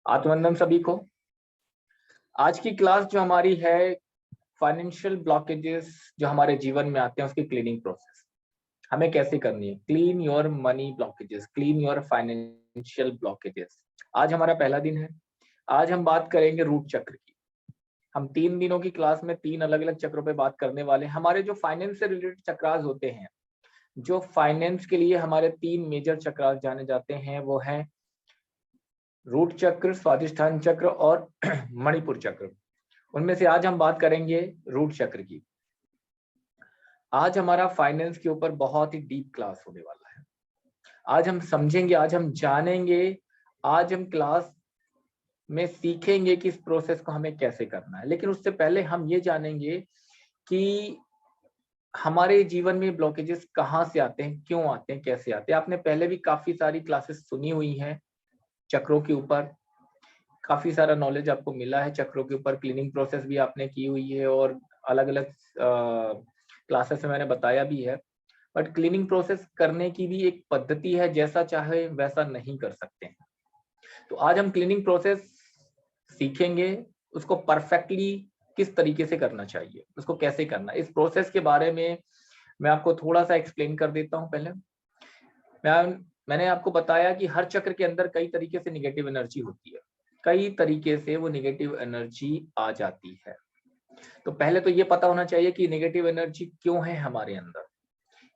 आत्मवंदन सभी को। आज की क्लास जो हमारी है फाइनेंशियल ब्लॉकेजेस जो हमारे जीवन में आते हैं उसकी क्लीनिंग प्रोसेस हमें कैसे करनी है। Clean your money blockages, clean your financial blockages. आज हमारा पहला दिन है। आज हम बात करेंगे रूट चक्र की। हम 3 दिनों की क्लास में 3 अलग अलग चक्रों पे बात करने वाले हैं। हमारे जो फाइनेंस से रिलेटेड चक्रास होते हैं, जो फाइनेंस के लिए हमारे 3 मेजर चक्रास जाने जाते हैं, वो है रूट चक्र, स्वादिष्ठान चक्र और मणिपुर चक्र। उनमें से आज हम बात करेंगे रूट चक्र की। आज हमारा फाइनेंस के ऊपर बहुत ही डीप क्लास होने वाला है। आज हम समझेंगे, आज हम जानेंगे, आज हम क्लास में सीखेंगे कि इस प्रोसेस को हमें कैसे करना है। लेकिन उससे पहले हम ये जानेंगे कि हमारे जीवन में ब्लॉकेजेस कहाँ से आते हैं, क्यों आते हैं, कैसे आते हैं। आपने पहले भी काफी सारी क्लासेस सुनी हुई हैं चक्रों के ऊपर, काफी सारा नॉलेज आपको मिला है चक्रों के ऊपर। क्लीनिंग प्रोसेस भी आपने की हुई है और अलग अलग क्लासेस में मैंने बताया भी है। बट क्लीनिंग प्रोसेस करने की भी एक पद्धति है, जैसा चाहे वैसा नहीं कर सकते हैं। तो आज हम क्लीनिंग प्रोसेस सीखेंगे, उसको परफेक्टली किस तरीके से करना चाहिए, उसको कैसे करना। इस प्रोसेस के बारे में मैं आपको थोड़ा सा एक्सप्लेन कर देता हूँ। पहले मैंने आपको बताया कि हर चक्र के अंदर कई तरीके से निगेटिव एनर्जी होती है, कई तरीके से वो निगेटिव एनर्जी आ जाती है। तो पहले तो ये पता होना चाहिए कि निगेटिव एनर्जी क्यों है हमारे अंदर,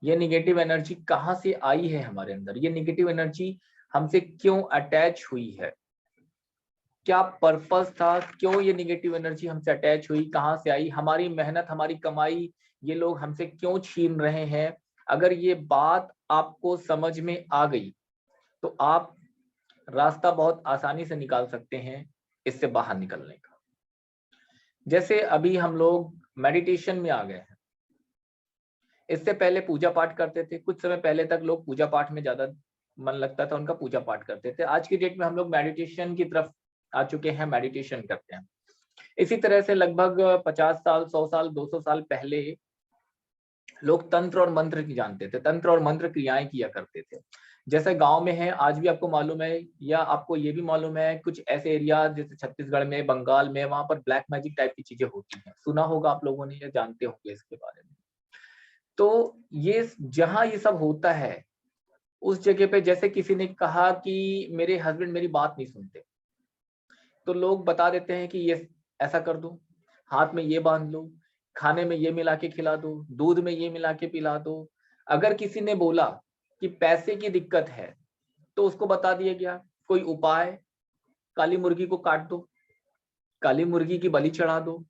ये निगेटिव एनर्जी कहाँ से आई है हमारे अंदर, ये निगेटिव एनर्जी हमसे क्यों अटैच हुई है, क्या पर्पस था, क्यों ये निगेटिव एनर्जी हमसे अटैच हुई, कहाँ से आई, हमारी मेहनत, हमारी कमाई ये लोग हमसे क्यों छीन रहे हैं। अगर ये बात आपको समझ में आ गई तो आप रास्ता बहुत आसानी से निकाल सकते हैं इससे बाहर निकलने का। जैसे अभी हम लोग मेडिटेशन में आ गए हैं। इससे पहले पूजा पाठ करते थे, कुछ समय पहले तक लोग पूजा पाठ में ज्यादा मन लगता था उनका, पूजा पाठ करते थे। आज की डेट में हम लोग मेडिटेशन की तरफ आ चुके हैं, मेडिटेशन करते हैं। इसी तरह से लगभग 50 साल, 100 साल, 200 साल पहले लोग तंत्र और मंत्र की जानते थे, तंत्र और मंत्र क्रियाएं किया करते थे। जैसे गांव में है, आज भी आपको मालूम है, या आपको ये भी मालूम है, कुछ ऐसे एरिया जैसे छत्तीसगढ़ में, बंगाल में, वहां पर ब्लैक मैजिक टाइप की चीजें होती हैं। सुना होगा आप लोगों ने या जानते होंगे इसके बारे में। तो ये जहां ये सब होता है उस जगह पे, जैसे किसी ने कहा कि मेरे हस्बैंड मेरी बात नहीं सुनते, तो लोग बता देते हैं कि ये ऐसा कर दो, हाथ में ये बांध लो, खाने में ये मिला के खिला दो, दूध में ये मिला के पिला दो। अगर किसी ने बोला कि पैसे की दिक्कत है तो उसको बता दिया गया कोई उपाय, काली मुर्गी को काट दो, काली मुर्गी की बलि चढ़ा दो,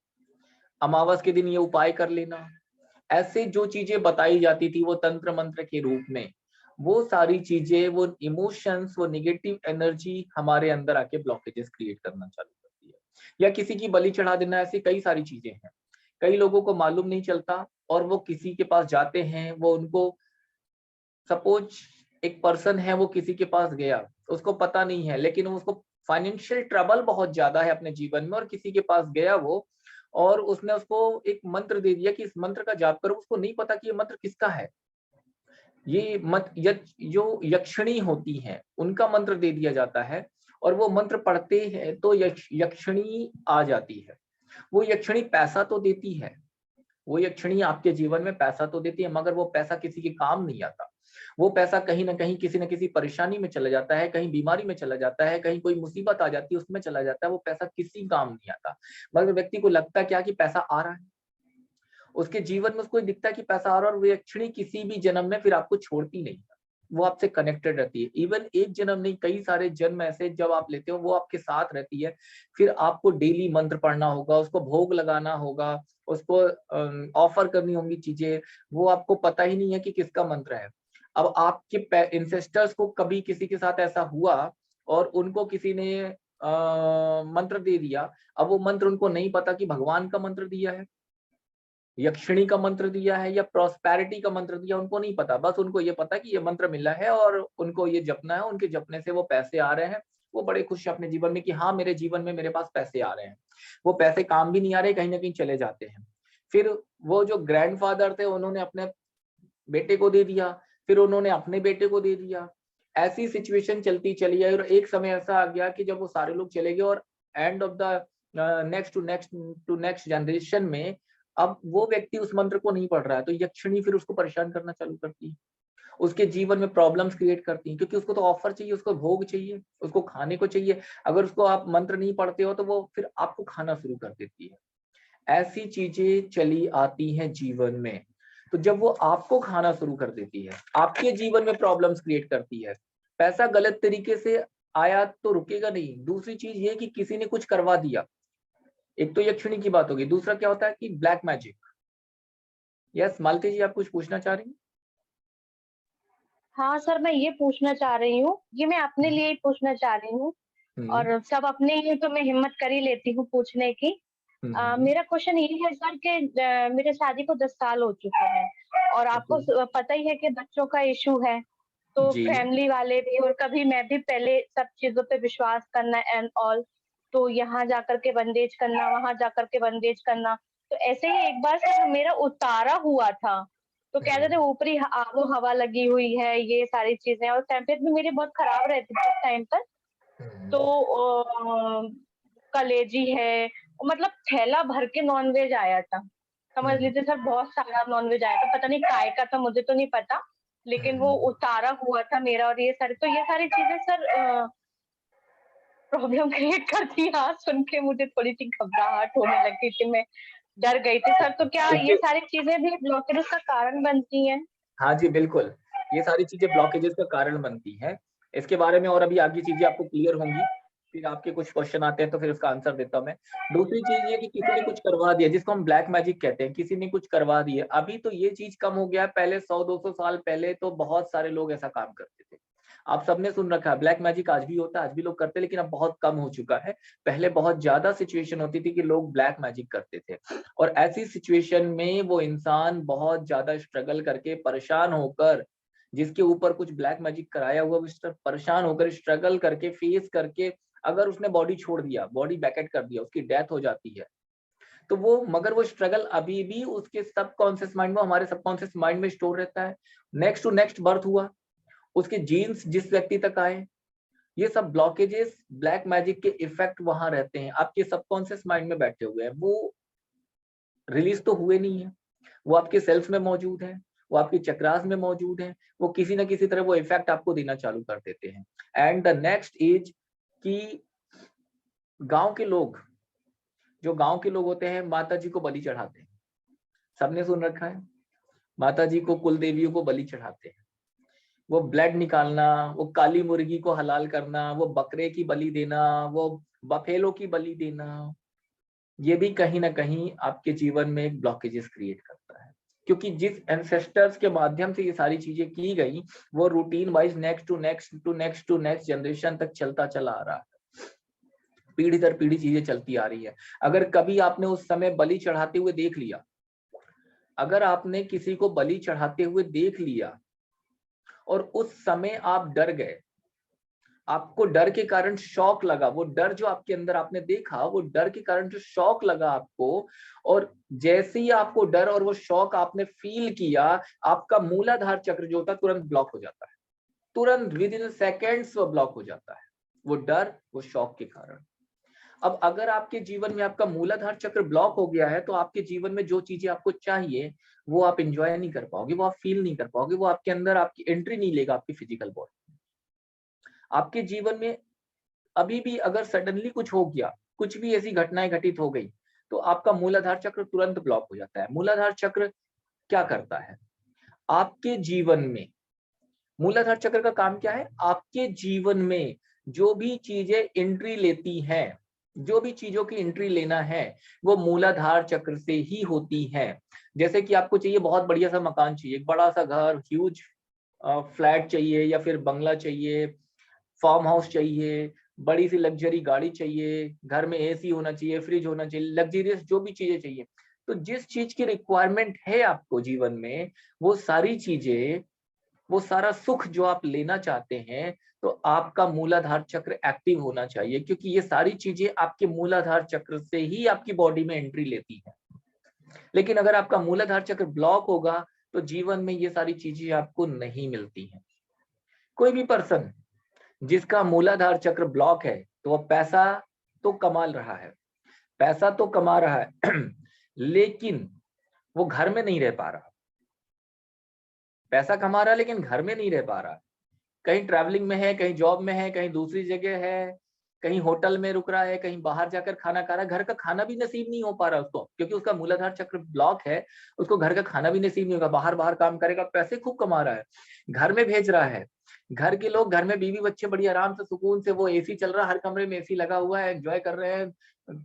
अमावस के दिन ये उपाय कर लेना। ऐसे जो चीजें बताई जाती थी वो तंत्र मंत्र के रूप में, वो सारी चीजें, वो इमोशंस, वो निगेटिव एनर्जी हमारे अंदर आके ब्लॉकेजेस क्रिएट करना चालू करती है। या किसी की बलि चढ़ा देना, ऐसी कई सारी चीजें हैं। कई लोगों को मालूम नहीं चलता और वो किसी के पास जाते हैं, वो उनको, सपोज एक पर्सन है, वो किसी के पास गया, उसको पता नहीं है, लेकिन उसको फाइनेंशियल ट्रबल बहुत ज्यादा है अपने जीवन में, और किसी के पास गया वो, और उसने उसको एक मंत्र दे दिया कि इस मंत्र का जाप करो। उसको नहीं पता कि ये मंत्र किसका है। ये जो यक्षिणी होती हैं उनका मंत्र दे दिया जाता है, और वो मंत्र पढ़ते हैं तो यक्षिणी आ जाती है। वो यक्षिणी पैसा तो देती है, वो यक्षिणी आपके जीवन में पैसा तो देती है, मगर वो पैसा किसी के काम नहीं आता। वो पैसा कहीं ना कहीं किसी न किसी परेशानी में चला जाता है, कहीं बीमारी में चला जाता है, कहीं कोई मुसीबत आ जाती है उसमें चला जाता है। वो पैसा किसी काम नहीं आता, मगर व्यक्ति को लगता क्या कि पैसा आ रहा है, उसके जीवन में उसको दिखता है कि पैसा आ रहा है, और वो यक्षिणी किसी भी जन्म में फिर आपको छोड़ती नहीं, वो आपसे कनेक्टेड रहती है। इवन एक जन्म नहीं, कई सारे जन्म ऐसे जब आप लेते हो वो आपके साथ रहती है। फिर आपको डेली मंत्र पढ़ना होगा, उसको भोग लगाना होगा, उसको ऑफर करनी होंगी चीजें, वो आपको पता ही नहीं है कि किसका मंत्र है। अब आपके इंसेस्टर्स को कभी किसी के साथ ऐसा हुआ और उनको किसी ने मंत्र दे दिया, अब वो मंत्र उनको नहीं पता कि भगवान का मंत्र दिया है, यक्षिणी का मंत्र दिया है, या प्रॉस्पेरिटी का मंत्र दिया, उनको नहीं पता। बस उनको ये पता कि ये मंत्र मिला है और उनको ये जपना है, उनके जपने से वो पैसे आ रहे हैं। वो बड़े खुश है अपने जीवन में कि हाँ, मेरे जीवन में मेरे पास पैसे आ रहे हैं। वो पैसे काम भी नहीं आ रहे, कहीं ना कहीं चले जाते हैं। फिर वो जो ग्रैंडफादर थे उन्होंने अपने बेटे को दे दिया, फिर उन्होंने अपने बेटे को दे दिया, ऐसी सिचुएशन चलती चली आई और एक समय ऐसा आ गया कि जब वो सारे लोग चले गए और end of the next generation में अब वो व्यक्ति उस मंत्र को नहीं पढ़ रहा है, तो यक्षिणी फिर उसको परेशान करना चालू करती है, उसके जीवन में प्रॉब्लम्स क्रिएट करती हैं, क्योंकि उसको तो ऑफर चाहिए, उसको भोग चाहिए, उसको खाने को चाहिए। अगर उसको आप मंत्र नहीं पढ़ते हो तो वो फिर आपको खाना शुरू कर देती है। ऐसी चीजें चली आती हैं जीवन में। तो जब वो आपको खाना शुरू कर देती है, आपके जीवन में प्रॉब्लम्स क्रिएट करती है, पैसा गलत तरीके से आया तो रुकेगा नहीं। दूसरी चीज ये कि किसी ने कुछ करवा दिया, एक तो यक्षिणी की बात होगी, दूसरा क्या होता है कि ब्लैक मैजिक। यस मालती जी, आप कुछ पूछना चाह रही हैं? हाँ सर, मैं ये पूछना चाह रही हूँ, ये मैं अपने लिए ही पूछना चाह रही हूँ हम्म, और सब अपने ही तो मैं हिम्मत कर ही लेती हूँ पूछने की। हम्म, मेरा क्वेश्चन ये है सर कि मेरे शादी को 10 साल हो चुके हैं और ओके, आपको पता ही है कि बच्चों का इशू है, तो जी, फैमिली वाले भी और कभी मैं भी पहले सब चीज़ों पे विश्वास करना एंड ऑल, तो यहाँ जाकर के बंदेज करना, वहाँ जाकर के बंदेज करना। तो ऐसे ही एक बार सर मेरा उतारा हुआ था, तो कहते थे ऊपरी आबो-हवा लगी हुई है, ये सारी चीज़ें और तबीयत भी मेरी बहुत खराब रहती थी उस टाइम पर। हम्म, तो कलेजी है, मतलब थैला भर के नॉन-वेज आया था। समझ हम्म, लीजिए सर बहुत सारा नॉन-वेज आया था, पता नहीं काय का था मुझे तो नहीं पता, लेकिन वो हम्म। उतारा हुआ था मेरा और ये सारी चीज़ें सर प्रॉब्लम क्रिएट करती है। आज सुन के मुझे थोड़ी-सी घबराहट होने लगी थी, मैं डर गई थी सर, तो क्या ये इसके सारी चीज़ें भी ब्लॉकेजेस का कारण बनती हैं? हाँ जी, बिल्कुल। ये सारी चीज़ें ब्लॉकेजेस का कारण बनती हैं। इसके बारे में और अभी आगे चीज़ें आपको क्लियर होंगी। फिर आपके कुछ क्वेश्चन आते हैं तो फिर उसका आंसर देता हूँ मैं। दूसरी चीज़ ये कि किसी ने कुछ करवा दिया, जिसको हम ब्लैक मैजिक कहते हैं, किसी ने कुछ करवा दिया। अभी तो ये चीज़ कम हो गया है, पहले 100-200 साल पहले तो बहुत सारे लोग ऐसा काम करते थे। आप सबने सुन रखा है, ब्लैक मैजिक आज भी होता है, आज भी लोग करते हैं, लेकिन अब बहुत कम हो चुका है। पहले बहुत ज़्यादा सिचुएशन होती थी कि लोग ब्लैक मैजिक करते थे। और ऐसी सिचुएशन में वो इंसान बहुत ज़्यादा स्ट्रगल करके परेशान होकर, जिसके ऊपर कुछ ब्लैक मैजिक कराया हुआ, वो परेशान होकर स्ट्रगल करके फेस करके अगर उसने बॉडी छोड़ दिया, बॉडी वैकेट कर दिया, उसकी डेथ हो जाती है, तो वो मगर वो स्ट्रगल अभी भी उसके सबकॉन्शियस माइंड में, हमारे सबकॉन्शियस माइंड में स्टोर रहता है। नेक्स्ट टू नेक्स्ट बर्थ हुआ, उसके जीन्स जिस व्यक्ति तक आए, ये सब ब्लॉकेजेस ब्लैक मैजिक के इफेक्ट वहां रहते हैं, आपके सबकॉन्शियस माइंड में बैठे हुए हैं, वो रिलीज तो हुए नहीं है, वो आपके सेल्स में मौजूद है, वो आपके चक्रास में मौजूद है, वो किसी न किसी तरह वो इफेक्ट आपको देना चालू कर देते हैं। एंड द नेक्स्ट इज कि गांव के लोग, जो गांव के लोग होते हैं, माता जी को बलि चढ़ाते हैं। सबने सुन रखा है, माता जी को, कुल देवियों को बलि चढ़ाते हैं। वो ब्लड निकालना, वो काली मुर्गी को हलाल करना, वो बकरे की बलि देना, वो बफेलो की बलि देना, ये भी कहीं ना कहीं आपके जीवन में एक ब्लॉकेजेस क्रिएट करता है, क्योंकि जिस एंसेस्टर्स के माध्यम से ये सारी चीजें की गई, वो routine wise next to next to next to next generation तक चलता चला आ रहा है, पीढ़ी दर पीढ़ी चीजें चलती आ रही है। अगर कभी आपने उस समय बलि चढ़ाते हुए देख लिया, अगर आपने किसी को बलि चढ़ाते हुए देख लिया और उस समय आप डर गए, आपको डर के कारण शॉक लगा, वो डर जो आपके अंदर आपने देखा, वो डर के कारण जो शॉक लगा आपको, और जैसे ही आपको डर और वो शॉक आपने फील किया, आपका मूलाधार चक्र जो होता है तुरंत ब्लॉक हो जाता है, तुरंत विद इन सेकेंड्स वो ब्लॉक हो जाता है, वो डर, वो शॉक के कारण। अब अगर आपके जीवन में आपका मूलाधार चक्र ब्लॉक हो गया है, तो आपके जीवन में जो चीजें आपको चाहिए वो आप एंजॉय नहीं कर पाओगे, वो आप फील नहीं कर पाओगे, वो आपके अंदर आपकी एंट्री नहीं लेगा आपकी फिजिकल बॉडी। आपके जीवन में अभी भी अगर सडनली कुछ हो गया, कुछ भी ऐसी घटनाएं घटित हो गई, तो आपका मूलाधार चक्र तुरंत ब्लॉक हो जाता है। मूलाधार चक्र क्या करता है आपके जीवन में? मूलाधार चक्र का काम क्या है? आपके जीवन में जो भी चीजें एंट्री लेती हैं, जो भी चीजों की एंट्री लेना है, वो मूलाधार चक्र से ही होती है। जैसे कि आपको चाहिए बहुत बढ़िया सा मकान चाहिए, एक बड़ा सा घर, ह्यूज फ्लैट चाहिए, या फिर बंगला चाहिए, फार्म हाउस चाहिए, बड़ी सी लग्जरी गाड़ी चाहिए, घर में एसी होना चाहिए, फ्रिज होना चाहिए, लग्जरियस जो भी चीजें चाहिए। तो जिस चीज की रिक्वायरमेंट है आपको जीवन में, वो सारी चीजें, वो सारा सुख जो आप लेना चाहते हैं, तो आपका मूलाधार चक्र एक्टिव होना चाहिए, क्योंकि ये सारी चीजें आपके मूलाधार चक्र से ही आपकी बॉडी में एंट्री लेती है। लेकिन अगर आपका मूलाधार चक्र ब्लॉक होगा, तो जीवन में ये सारी चीजें आपको नहीं मिलती हैं। कोई भी पर्सन जिसका मूलाधार चक्र ब्लॉक है तो वो पैसा तो कमा रहा है, पैसा तो कमा रहा है लेकिन वो घर में नहीं रह पा रहा। पैसा कमा रहा है लेकिन घर में नहीं रह पा रहा, कहीं ट्रैवलिंग में है, कहीं जॉब में है, कहीं दूसरी जगह है, कहीं होटल में रुक रहा है, कहीं बाहर जाकर खाना खा रहा है। घर का खाना भी नसीब नहीं हो पा रहा उसको, क्योंकि उसका मूलाधार चक्र ब्लॉक है। उसको घर का खाना भी नसीब नहीं होगा, बाहर बाहर काम करेगा, पैसे खूब कमा रहा है, घर में भेज रहा है, घर के लोग, घर में बीवी बच्चे बड़ी आराम से सुकून से, वो एसी चल रहा है, हर कमरे में एसी लगा हुआ है, एंजॉय कर रहे हैं,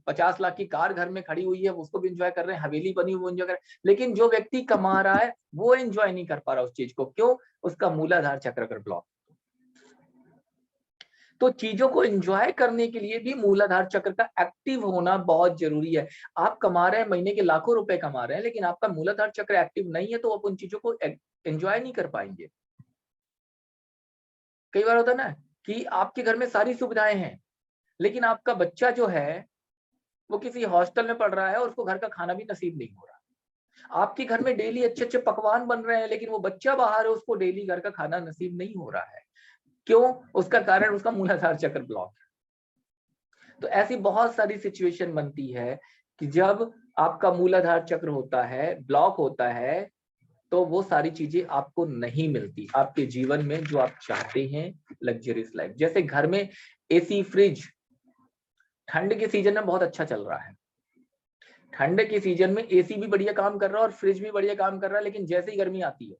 50 लाख की कार घर में खड़ी हुई है, उसको भी एंजॉय कर रहे हैं, हवेली बनी हुई एंजॉय कर रहे हैं। लेकिन जो व्यक्ति कमा रहा है वो एंजॉय नहीं कर पा रहा उस चीज को, क्यों? उसका मूलाधार चक्र का ब्लॉक। तो चीजों को एंजॉय करने के लिए भी मूलाधार चक्र का एक्टिव होना बहुत जरूरी है। आप कमा रहे हैं, महीने के लाखों रुपए कमा रहे हैं, लेकिन आपका मूलाधार चक्र एक्टिव नहीं है, तो आप उन चीजों को एंजॉय नहीं कर पाएंगे। कई बार होता है ना कि आपके घर में सारी सुविधाएं हैं, लेकिन आपका बच्चा जो है वो किसी हॉस्टल में पढ़ रहा है और उसको घर का खाना भी नसीब नहीं हो रहा। आपके घर में डेली अच्छे अच्छे पकवान बन रहे हैं, लेकिन वो बच्चा बाहर है, उसको डेली घर का खाना नसीब नहीं हो रहा है। क्यों? उसका कारण उसका मूलाधार चक्र ब्लॉक है। तो ऐसी बहुत सारी सिचुएशन बनती है कि जब आपका मूलाधार चक्र होता है, ब्लॉक होता है, तो वो सारी चीजें आपको नहीं मिलती आपके जीवन में जो आप चाहते हैं, लग्जरियस लाइफ। जैसे घर में एसी, फ्रिज, ठंड के सीजन में बहुत अच्छा चल रहा है, ठंड के सीजन में एसी भी बढ़िया काम कर रहा है और फ्रिज भी बढ़िया काम कर रहा है, लेकिन जैसे ही गर्मी आती है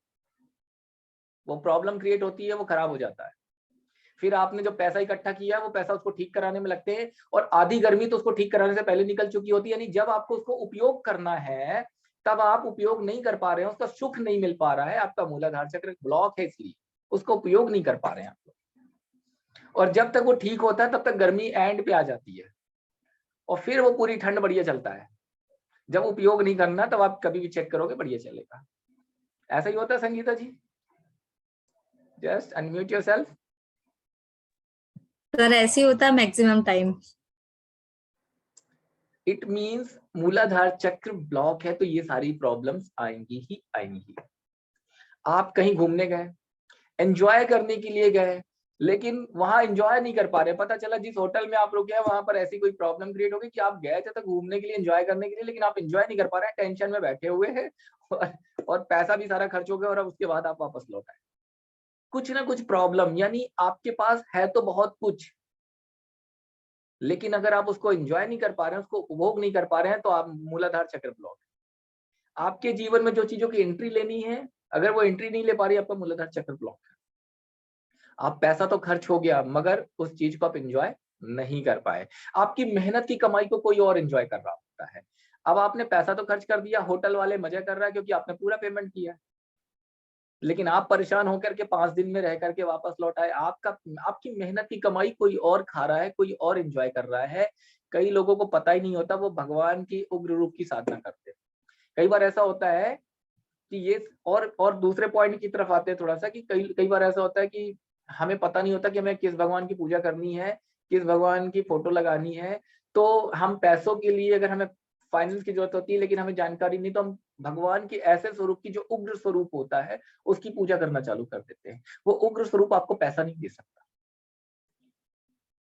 वो प्रॉब्लम क्रिएट होती है, वो खराब हो जाता है। फिर आपने जो पैसा इकट्ठा किया वो पैसा उसको ठीक कराने में लगते हैं, और आधी गर्मी तो उसको ठीक कराने से पहले निकल चुकी होती है। यानी जब आपको उसको उपयोग करना है तब आप उपयोग नहीं कर पा रहे हैं, उसका सुख नहीं मिल पा रहा है, आपका मूलाधार चक्र ब्लॉक है, इसलिए उसका उपयोग नहीं कर पा रहे हैं आप लोग। और जब तक वो ठीक होता है तब तक गर्मी एंड पे आ जाती है, और फिर वो पूरी ठंड बढ़िया चलता है। जब उपयोग नहीं करना तब आप कभी भी चेक करोगे बढ़िया चलेगा। ऐसा ही होता है Sangeeta ji? Just unmute yourself. Sir ऐसे ही होता है मैक्सिमम टाइम। इट मीन्स मूलाधार चक्र ब्लॉक है, तो ये सारी प्रॉब्लम्स आएंगी ही आएंगी। आप कहीं घूमने गए, एंजॉय करने के लिए गए, लेकिन वहां एंजॉय नहीं कर पा रहे। पता चला जिस होटल में आप रुके हैं वहां पर ऐसी कोई प्रॉब्लम क्रिएट हो गई कि आप गए थे तो घूमने के लिए, एंजॉय करने के लिए, लेकिन आप एंजॉय नहीं कर पा रहे हैं, टेंशन में बैठे हुए हैं और पैसा भी सारा खर्च हो गया, और अब उसके बाद आप वापस लौट आए। कुछ ना कुछ प्रॉब्लम, यानी आपके पास है तो बहुत कुछ, लेकिन अगर आप उसको एंजॉय नहीं कर पा रहे हैं, उसको उपभोग नहीं कर पा रहे हैं, तो आप मूलाधार चक्र ब्लॉक है। आपके जीवन में जो चीजों की एंट्री लेनी है, अगर वो एंट्री नहीं ले पा रही, आपका मूलाधार चक्र ब्लॉक है। आप पैसा तो खर्च हो गया, मगर उस चीज को आप एंजॉय नहीं कर पाए। आपकी मेहनत की कमाई को कोई और एंजॉय कर रहा होता है। अब आपने पैसा तो खर्च कर दिया, होटल वाले मजा कर रहा है क्योंकि आपने पूरा पेमेंट किया, लेकिन आप परेशान होकर के 5 दिन में रह करके वापस लौट आए। आपकी मेहनत की कमाई कोई और खा रहा है, कोई और एंजॉय कर रहा है। कई लोगों को पता ही नहीं होता, वो भगवान की उग्र रूप की साधना करते हैं। कई बार ऐसा होता है कि ये, और दूसरे पॉइंट की तरफ आते हैं थोड़ा सा, कि कई बार ऐसा होता है कि हमें पता नहीं होता कि हमें किस भगवान की पूजा करनी है, किस भगवान की फोटो लगानी है। तो हम पैसों के लिए, अगर हमें फाइनेंस की जरूरत होती है लेकिन हमें जानकारी नहीं, तो हम भगवान के ऐसे स्वरूप की, जो उग्र स्वरूप होता है, उसकी पूजा करना चालू कर देते हैं। वो उग्र स्वरूप आपको पैसा नहीं दे सकता,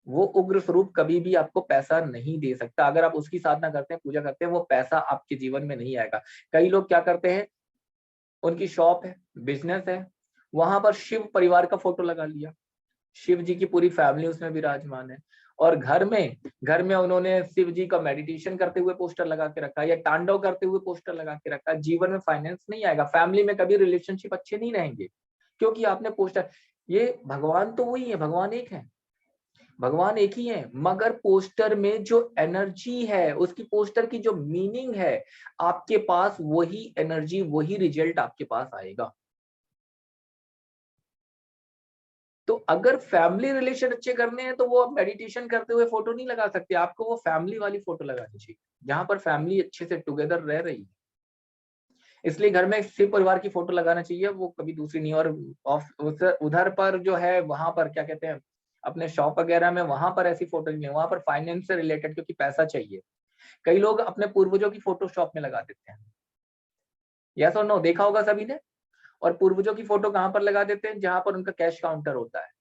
वो उग्र स्वरूप कभी भी आपको पैसा नहीं दे सकता। अगर आप उसकी साधना करते हैं, पूजा करते हैं, वो पैसा आपके जीवन में नहीं आएगा। कई लोग क्या करते हैं, उनकी शॉप है, बिजनेस है, वहां पर शिव परिवार का फोटो लगा लिया, शिव जी की पूरी फैमिली उसमें विराजमान है, और घर में उन्होंने शिव जी का मेडिटेशन करते हुए पोस्टर लगा के रखा, या तांडव करते हुए पोस्टर लगा के रखा। जीवन में फाइनेंस नहीं आएगा, फैमिली में कभी रिलेशनशिप अच्छे नहीं रहेंगे, क्योंकि आपने पोस्टर, ये भगवान तो वही है, भगवान एक है, भगवान एक ही है, मगर पोस्टर में जो एनर्जी है, उसकी पोस्टर की जो मीनिंग है, आपके पास वही एनर्जी, वही रिजल्ट आपके पास आएगा। तो अगर फैमिली रिलेशन अच्छे करने हैं तो वो आप मेडिटेशन करते हुए फोटो नहीं लगा सकते, आपको वो फैमिली वाली फोटो लगानी चाहिए जहां पर फैमिली अच्छे से टुगेदर रह रही है। इसलिए घर में शिव परिवार की फोटो लगाना चाहिए, वो कभी दूसरी नहीं। और उधर पर जो है, वहां पर क्या कहते हैं, अपने शॉप वगैरह में, वहां पर ऐसी फोटो नहीं है, वहां पर फाइनेंस से रिलेटेड, क्योंकि पैसा चाहिए। कई लोग अपने पूर्वजों की फोटो शॉप में लगा देते हैं, यस और नो, देखा होगा सभी ने। और पूर्वजों की फोटो कहाँ पर लगा देते हैं? जहां पर उनका कैश काउंटर होता है,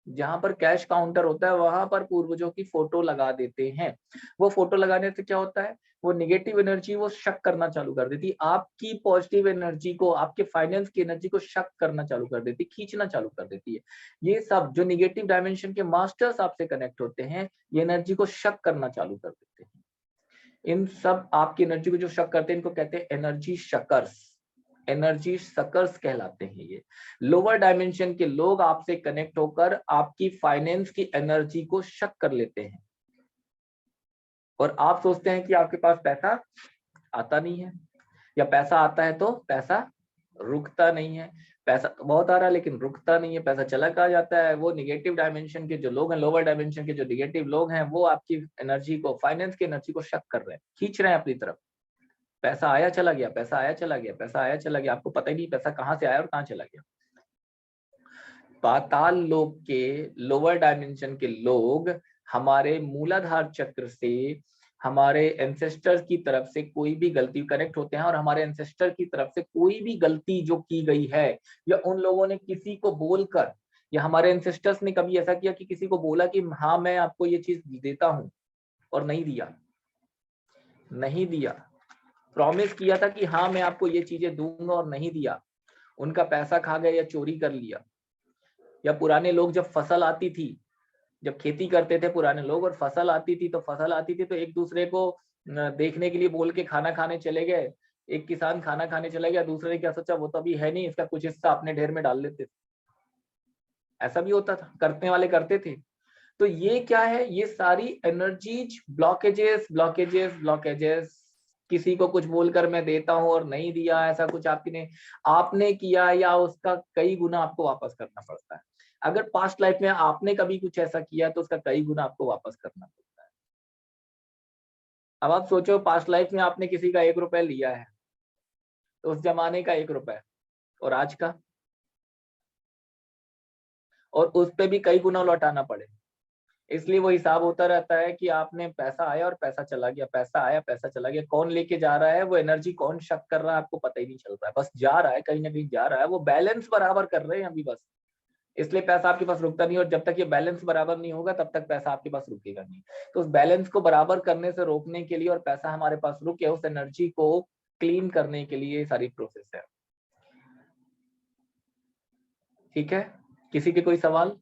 जहां पर कैश काउंटर होता है वहां पर पूर्वजों की फोटो लगा देते हैं। वो फोटो लगाने से क्या होता है? वो निगेटिव एनर्जी वो शक करना चालू कर देती है, आपकी पॉजिटिव एनर्जी को, आपके फाइनेंस की एनर्जी को शक करना चालू कर देती है, खींचना चालू कर देती है। ये सब जो निगेटिव डायमेंशन के मास्टर्स आपसे कनेक्ट होते हैं, ये एनर्जी को शक करना चालू कर देते हैं। इन सब आपकी एनर्जी को जो शक करते हैं इनको कहते हैं एनर्जी शकर्स, एनर्जी सकर्स कहलाते हैं। ये लोअर डायमेंशन के लोग आपसे कनेक्ट होकर आपकी फाइनेंस की एनर्जी को शक कर लेते हैं और आप सोचते हैं कि आपके पास पैसा आता नहीं है, या पैसा आता है तो पैसा रुकता नहीं है। पैसा बहुत आ रहा है लेकिन रुकता नहीं है, पैसा चला कहा जाता है। वो निगेटिव डायमेंशन के जो लोग हैं, लोअर डायमेंशन के जो निगेटिव लोग हैं, वो आपकी एनर्जी को, फाइनेंस की एनर्जी को शक कर रहे हैं, खींच रहे हैं अपनी तरफ। पैसा आया चला गया, पैसा आया चला गया, पैसा आया चला गया, आपको पता ही नहीं पैसा कहाँ से आया और कहाँ चला गया। पाताल लोक के लोअर डायमेंशन के लोग हमारे मूलाधार चक्र से, हमारे एंसेस्टर की तरफ से कोई भी गलती कनेक्ट होते हैं और हमारे एंसेस्टर की तरफ से कोई भी गलती जो की गई है, या उन लोगों ने किसी को बोलकर, या हमारे एंसेस्टर्स ने कभी ऐसा किया कि किसी को बोला कि हाँ मैं आपको ये चीज देता हूं और नहीं दिया, नहीं दिया, प्रॉमिस किया था कि हाँ मैं आपको ये चीजें दूंगा और नहीं दिया, उनका पैसा खा गए या चोरी कर लिया। या पुराने लोग जब फसल आती थी, जब खेती करते थे पुराने लोग और फसल आती थी तो एक दूसरे को देखने के लिए बोल के खाना खाने चले गए। एक किसान खाना खाने चला गया, दूसरे ने क्या सोचा, वो तो अभी है नहीं, इसका कुछ हिस्सा अपने ढेर में डाल लेते थे। ऐसा भी होता था, करने वाले करते थे। तो ये क्या है? ये सारी एनर्जीज ब्लॉकेजेस ब्लॉकेजेस ब्लॉकेजेस। किसी को कुछ बोलकर मैं देता हूं और नहीं दिया, ऐसा कुछ आपने किया या उसका कई गुना आपको वापस करना पड़ता है। अगर पास्ट लाइफ में आपने कभी कुछ ऐसा किया तो उसका कई गुना आपको वापस करना पड़ता है। अब आप सोचो, पास्ट लाइफ में आपने किसी का 1 रुपए लिया है, तो उस जमाने का 1 रुपए और आज का, और उस पे भी कई गुना लौटाना पड़े। इसलिए वो हिसाब होता रहता है कि आपने पैसा आया और पैसा चला गया, पैसा आया पैसा चला गया, कौन लेके जा रहा है वो एनर्जी, कौन शक कर रहा है आपको पता ही नहीं चल रहा है, बस जा रहा है, कहीं ना कहीं जा रहा है। वो बैलेंस बराबर कर रहे हैं अभी बस, इसलिए पैसा आपके पास रुकता नहीं, और जब तक ये बैलेंस बराबर नहीं होगा तब तक पैसा आपके पास रुकेगा नहीं। तो उस बैलेंस को बराबर करने से रोकने के लिए और पैसा हमारे पास रुके, उस एनर्जी को क्लीन करने के लिए सारी प्रोसेस है। ठीक है, किसी के कोई सवाल?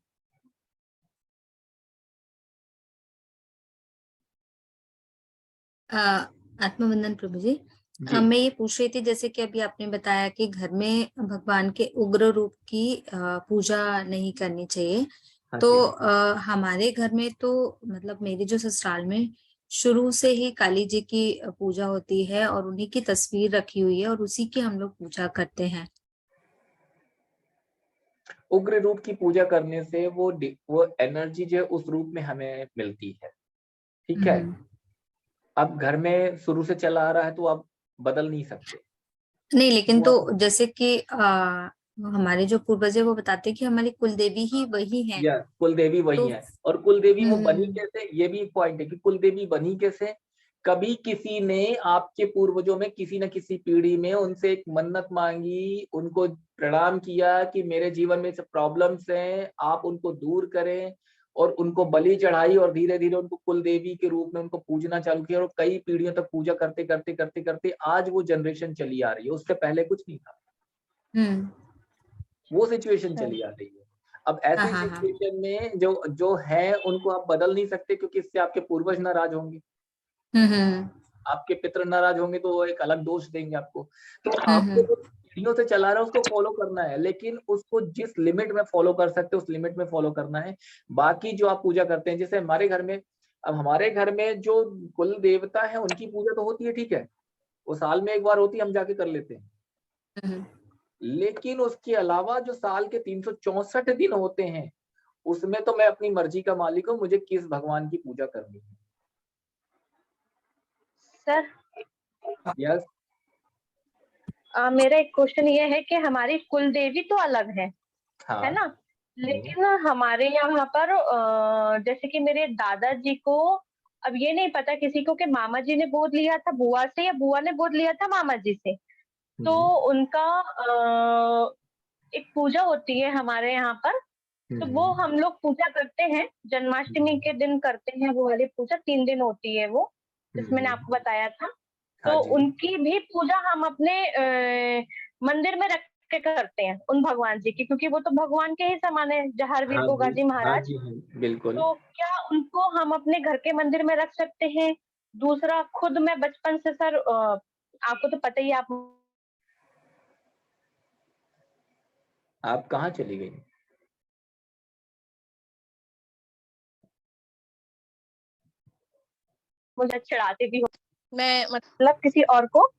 आत्मवंदन प्रभु जी। जी मैं ये पूछ रही थी, जैसे कि अभी आपने बताया कि घर में भगवान के उग्र रूप की पूजा नहीं करनी चाहिए। हाँ तो जी। हमारे घर में तो मतलब मेरे जो ससुराल में शुरू से ही काली जी की पूजा होती है और उन्हीं की तस्वीर रखी हुई है और उसी की हम लोग पूजा करते हैं। उग्र रूप की पूजा करने से वो एनर्जी जो है उस रूप में हमें मिलती है। ठीक है, हम्म। अब घर में शुरू से चला आ रहा है तो आप बदल नहीं सकते। नहीं, लेकिन वो तो आप, जैसे कि हमारे जो पूर्वज है वो बताते हैं कि हमारी कुल देवी ही वही है। या कुल देवी वही तो है, और कुल देवी वो बनी हम्म कैसे, ये भी एक पॉइंट है कि कुल देवी बनी कैसे। कभी किसी ने आपके पूर्वजों में किसी न किसी पीढ़ी में उनसे एक मन्नत मांगी, उनको प्रणाम किया कि मेरे जीवन में सब प्रॉब्लम्स हैं, आप उनको दूर करें, और उनको बलि चढ़ाई, और धीरे धीरे उनको कुल देवी के रूप में उनको पूजना चालू किया, और कई पीढ़ियों तक पूजा करते करते करते करते आज वो जनरेशन चली आ रही है। उससे पहले कुछ नहीं था, हम्म। वो सिचुएशन अच्छा। चली आ रही है। अब हाँ ऐसी हाँ हाँ। सिचुएशन में जो जो है उनको आप बदल नहीं सकते, क्योंकि इससे आपके पूर्वज नाराज होंगे, हम्म। आपके पितृ नाराज होंगे, तो वो एक अलग दोष देंगे आपको। तो आपको हम्म। जो पीढ़ियों से चला रहा है उसको फॉलो करना है, लेकिन उसको जिस लिमिट में फॉलो कर सकते उस लिमिट में फॉलो करना है। बाकी जो आप पूजा करते हैं, जैसे हमारे घर में, अब हमारे घर में जो कुल देवता है उनकी पूजा तो होती है, ठीक है, वो साल में एक बार होती है, हम जाके कर लेते हैं। हम्म। लेकिन उसके अलावा जो साल के 364 दिन होते हैं, उसमें तो मैं अपनी मर्जी का मालिक हूँ, मुझे किस भगवान की पूजा करनी है। Sir, yes. मेरा एक क्वेश्चन ये है कि हमारी कुल देवी तो अलग है हाँ। ना? लेकिन हमारे यहाँ पर जैसे कि मेरे दादाजी को अब ये नहीं पता किसी को कि मामा जी ने गोद लिया था बुआ से या बुआ ने गोद लिया था मामा जी से। तो उनका एक पूजा होती है हमारे यहाँ पर, तो वो हम लोग पूजा करते हैं, जन्माष्टमी के दिन करते हैं वो वाली पूजा, 3 दिन होती है वो, जिसमें मैंने आपको बताया था। हाँ तो जी। उनकी भी पूजा हम अपने मंदिर में रख के करते हैं उन भगवान जी की, क्योंकि वो तो भगवान के ही समान है, जहारवीर हाँ गोगा जी, जी हाँ महाराज। जी, हाँ, बिल्कुल। तो क्या उनको हम अपने घर के मंदिर में रख सकते हैं? दूसरा, खुद मैं बचपन से सर आपको तो पता ही है, आप कहाँ चली गई? मुझे चिढ़ाती भी हो, मैं मतलब किसी और को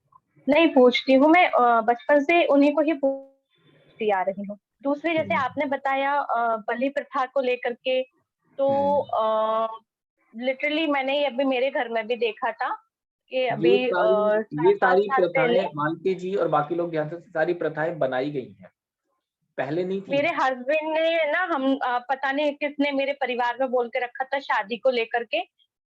नहीं पूछती हूँ, मैं बचपन से उन्हीं को ही पूछती आ रही हूँ। दूसरी, जैसे आपने बताया बलि प्रथा को लेकर के, तो लिटरली मैंने ये अभी मेरे घर में भी देखा था कि अभी ये 4-5 सारी साल पहले प्रथाएं मालती जी और बाकी लोग ध्यान से, सारी प्रथाएं बनाई गई हैं, पहले नहीं थी। मेरे हस्बैंड ने ना, हम पता नहीं किसने मेरे परिवार में बोल के रखा था शादी को लेकर के,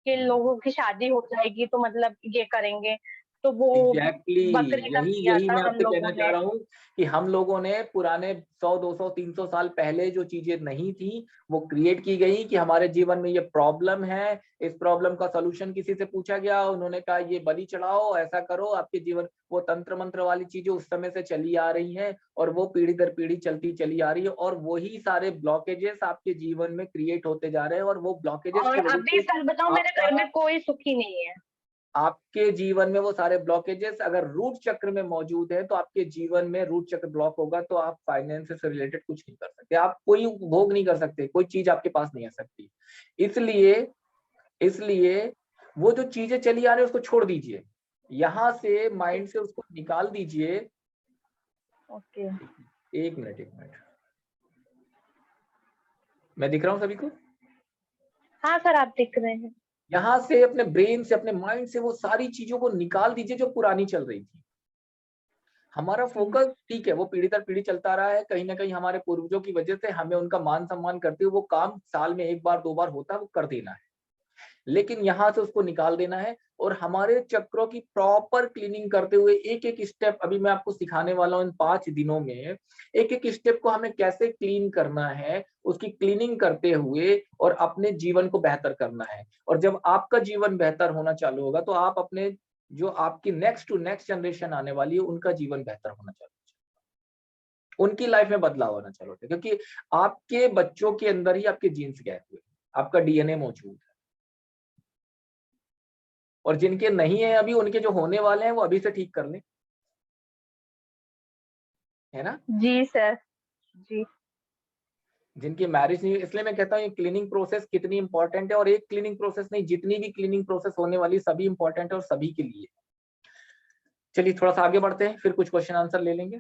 कि लोगों की शादी हो जाएगी तो मतलब ये करेंगे, तो वो एग्जैक्टली, बकरे का यही किया यही था मैं हम आपसे कहना लोगों चाह ने। रहा हूँ कि हम लोगों ने पुराने 100, 200, 300 साल पहले जो चीजें नहीं थी वो क्रिएट की गई कि हमारे जीवन में ये प्रॉब्लम है, इस प्रॉब्लम का सलूशन किसी से पूछा गया, उन्होंने कहा ये बलि चढ़ाओ, ऐसा करो, आपके जीवन, वो तंत्र मंत्र वाली चीजें उस समय से चली आ रही हैं और वो पीढ़ी दर पीढ़ी चलती चली आ रही है, और वही सारे ब्लॉकेजेस आपके जीवन में क्रिएट होते जा रहे हैं, और वो ब्लॉकेजेस और की वजह अभी से सच बताऊं, मेरे घर आपका, में कोई सुखी नहीं है। आपके जीवन में वो सारे ब्लॉकेजेस अगर रूट चक्र में मौजूद है, तो आपके जीवन में रूट चक्र ब्लॉक होगा, तो आप फाइनेंस से रिलेटेड कुछ नहीं कर सकते, आप कोई उपभोग नहीं कर सकते, कोई चीज आपके पास नहीं आ सकती। इसलिए इसलिए वो जो चीजें चली आ रही है उसको छोड़ दीजिए, यहाँ से माइंड से उसको निकाल दीजिए। ओके। एक मिनट, मैं दिख रहा हूँ सभी को? हाँ सर, आप दिख रहे हैं। यहाँ से अपने ब्रेन से, अपने माइंड से वो सारी चीजों को निकाल दीजिए जो पुरानी चल रही थी। हमारा फोकस, ठीक है, वो पीढ़ी दर पीढ़ी चलता रहा है, कहीं ना कहीं हमारे पूर्वजों की वजह से हमें उनका मान सम्मान करते हुए वो काम साल में 1 बार 2 बार होता है वो कर देना है, लेकिन यहाँ से उसको निकाल देना है और हमारे चक्रों की प्रॉपर क्लीनिंग करते हुए एक एक स्टेप, अभी मैं आपको सिखाने वाला हूँ इन 5 दिनों में, एक एक स्टेप को हमें कैसे क्लीन करना है, उसकी क्लीनिंग करते हुए और अपने जीवन को बेहतर करना है। और जब आपका जीवन बेहतर होना चालू होगा तो आप अपने, जो आपकी नेक्स्ट टू नेक्स्ट जनरेशन आने वाली है, उनका जीवन बेहतर होना चालू होगा, उनकी लाइफ में बदलाव होना चालू होता है, क्योंकि आपके बच्चों के अंदर ही आपके जीन्स गए हुए, आपका डीएनए मौजूद है, और जिनके नहीं है अभी, उनके जो होने वाले हैं वो अभी से ठीक कर लें, है ना? जी सर। जी। जिनकी मैरिज नहीं, इसलिए मैं कहता हूँ ये क्लीनिंग प्रोसेस कितनी इंपॉर्टेंट है, और एक क्लीनिंग प्रोसेस नहीं, जितनी भी क्लीनिंग प्रोसेस होने वाली सभी इंपॉर्टेंट है और सभी के लिए। चलिए थोड़ा सा आगे बढ़ते हैं, फिर कुछ क्वेश्चन आंसर ले लेंगे।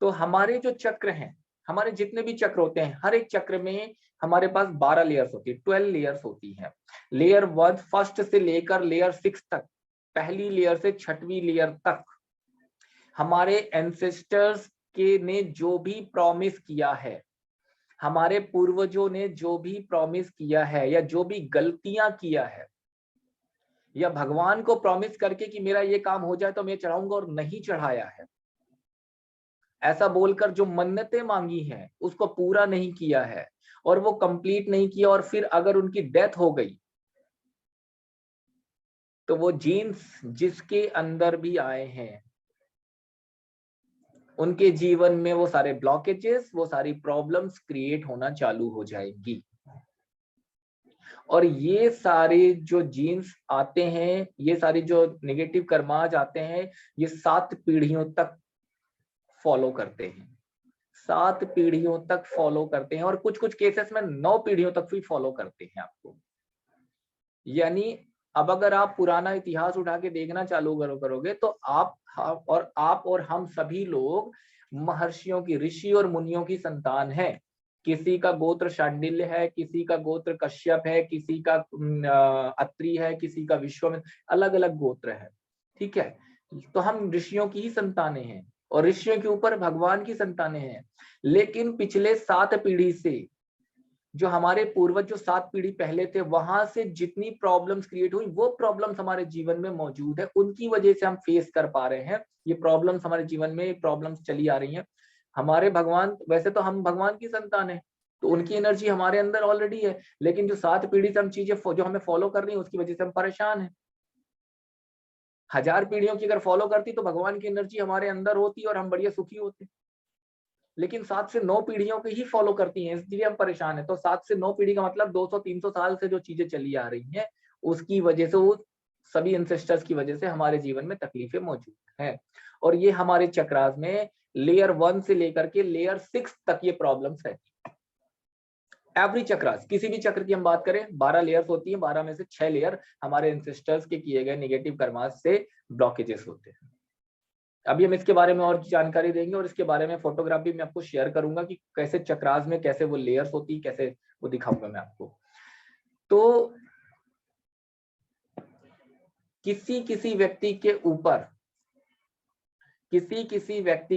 तो हमारे जो चक्र हैं, हमारे जितने भी चक्र होते हैं, हर एक चक्र में हमारे पास 12 लेयर्स होती है, 12 लेयर्स होती हैं। लेयर 1 फर्स्ट से लेकर लेयर 6 तक, पहली लेयर से 6वीं लेयर तक हमारे एंसेस्टर्स के ने जो भी प्रॉमिस किया है, हमारे पूर्वजों ने जो भी प्रॉमिस किया है, या जो भी गलतियां किया है, या भगवान को प्रॉमिस करके कि मेरा ये काम हो जाए तो मैं चढ़ाऊंगा और नहीं चढ़ाया है, ऐसा बोलकर जो मन्नतें मांगी हैं उसको पूरा नहीं किया है, और वो कंप्लीट नहीं किया, और फिर अगर उनकी डेथ हो गई तो वो जीन्स जिसके अंदर भी आए हैं उनके जीवन में वो सारे ब्लॉकेजेस, वो सारी प्रॉब्लम्स क्रिएट होना चालू हो जाएगी। और ये सारे जो जीन्स आते हैं, ये सारी जो नेगेटिव कर्माज आते हैं, ये 7 पीढ़ियों तक फॉलो करते हैं, 7 पीढ़ियों तक फॉलो करते हैं, और कुछ कुछ केसेस में 9 पीढ़ियों तक भी फॉलो करते हैं आपको। यानी अब अगर आप पुराना इतिहास उठा के देखना चालू करोगे तो आप और हम सभी लोग महर्षियों की, ऋषि और मुनियों की संतान हैं। किसी का गोत्र शांडिल्य है, किसी का गोत्र कश्यप है, किसी का अत्रि है, किसी का विश्वामित्र, अलग अलग गोत्र है, ठीक है। तो हम ऋषियों की ही संतानें हैं, और ऋषियों के ऊपर भगवान की संतानें हैं। लेकिन पिछले 7 पीढ़ी से जो हमारे पूर्वज जो 7 पीढ़ी पहले थे, वहां से जितनी प्रॉब्लम्स क्रिएट हुई, वो प्रॉब्लम्स हमारे जीवन में मौजूद है, उनकी वजह से हम फेस कर पा रहे हैं। ये प्रॉब्लम्स हमारे जीवन में प्रॉब्लम्स चली आ रही हैं। हमारे भगवान, वैसे तो हम भगवान की संतान है, तो उनकी एनर्जी हमारे अंदर ऑलरेडी है, लेकिन जो 7 पीढ़ी से हम चीजें जो हमें फॉलो कर रही है, उसकी वजह से हम परेशान हैं। 1000 पीढ़ियों की अगर फॉलो करती तो भगवान की एनर्जी हमारे अंदर होती और हम बढ़िया सुखी होते, लेकिन 7 से 9 पीढ़ियों की ही फॉलो करती हैं, इसलिए हम परेशान हैं। तो 7 से 9 पीढ़ी का मतलब 200-300 साल से जो चीजें चली आ रही हैं, उसकी वजह से, वो सभी एंसेस्टर्स की वजह से हमारे जीवन में तकलीफें मौजूद हैं। और ये हमारे चक्रास में लेयर 1 से लेकर के लेयर 6 तक ये प्रॉब्लम्स है। एवरी चक्रास, किसी भी चक्र की हम बात करें, 12 लेयर्स होती हैं, 12 में से 6 लेयर हमारे एंसेस्टर्स के किए गए नेगेटिव कर्मास से ब्लॉकेजेस होते हैं। अभी हम इसके बारे में और जानकारी देंगे, और इसके बारे में फोटोग्राफ भी मैं आपको शेयर करूंगा कि कैसे चक्रास में कैसे वो लेयर्स होती है, कैसे वो दिखाऊंगा मैं आपको। तो किसी व्यक्ति